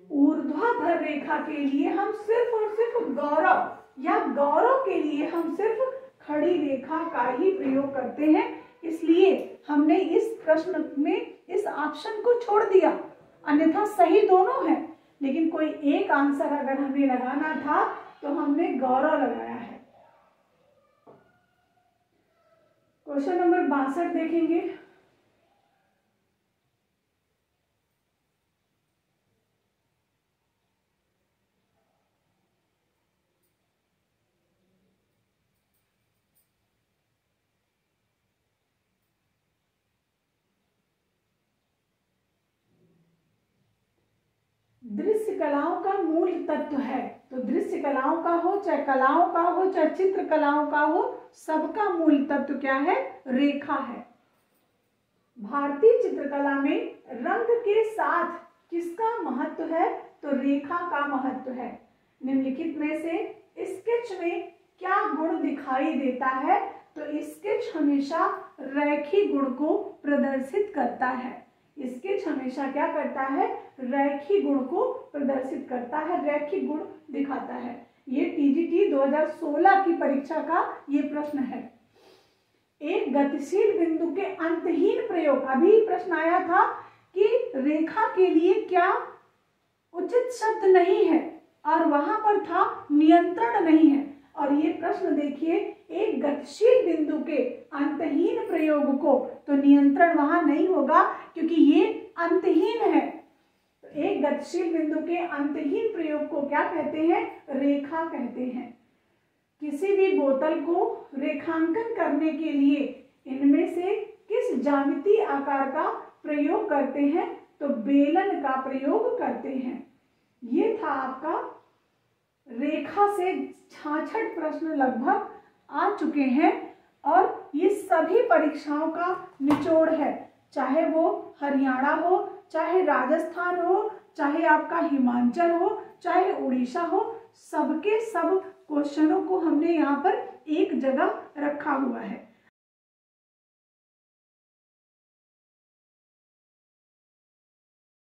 A: ऊर्ध्वाधर रेखा के लिए हम सिर्फ और सिर्फ गौरव या गौरव के लिए हम सिर्फ खड़ी रेखा का ही प्रयोग करते हैं, इसलिए हमने इस प्रश्न में इस ऑप्शन को छोड़ दिया। अन्यथा सही दोनों है, लेकिन कोई एक आंसर अगर हमें लगाना था तो हमने गौरव लगाया है। क्वेश्चन नंबर 62 देखेंगे। दृश्य कलाओं का मूल तत्व है, तो दृश्य कलाओं का हो चाहे कलाओं का हो चाहे चित्र कलाओं का हो, सबका मूल तत्व क्या है? रेखा है। भारतीय चित्रकला में रंग के साथ किसका महत्व है? तो रेखा का महत्व है। निम्नलिखित में से स्केच में क्या गुण दिखाई देता है? तो स्केच हमेशा रैखिक गुण को प्रदर्शित करता है। स्केच हमेशा क्या करता है? रैखिक गुण को प्रदर्शित करता है, रैखिक गुण दिखाता है। ये टीजीटी 2016 की परीक्षा का ये प्रश्न है। एक गतिशील बिंदु के अंतहीन प्रयोग, अभी प्रश्न आया था कि रेखा के लिए क्या उचित शब्द नहीं है और वहां पर था नियंत्रण नहीं है, और ये प्रश्न देखिए एक गतिशील बिंदु के अंतहीन प्रयोग को, तो नियंत्रण वहां नहीं होगा क्योंकि ये अंतहीन है। तो एक गतिशील बिंदु के अंतहीन प्रयोग को क्या कहते हैं? रेखा कहते हैं। किसी भी बोतल को रेखांकन करने के लिए इनमें से किस ज्यामितीय आकार का प्रयोग करते हैं? तो बेलन का प्रयोग करते हैं। ये था आपका रेखा से 66 प्रश्न लगभग आ चुके हैं और ये सभी परीक्षाओं का निचोड़ है, चाहे वो हरियाणा हो, चाहे राजस्थान हो, चाहे आपका हिमाचल हो, चाहे उड़ीसा हो, सबके सब क्वेश्चनों को हमने यहाँ पर एक जगह रखा हुआ है।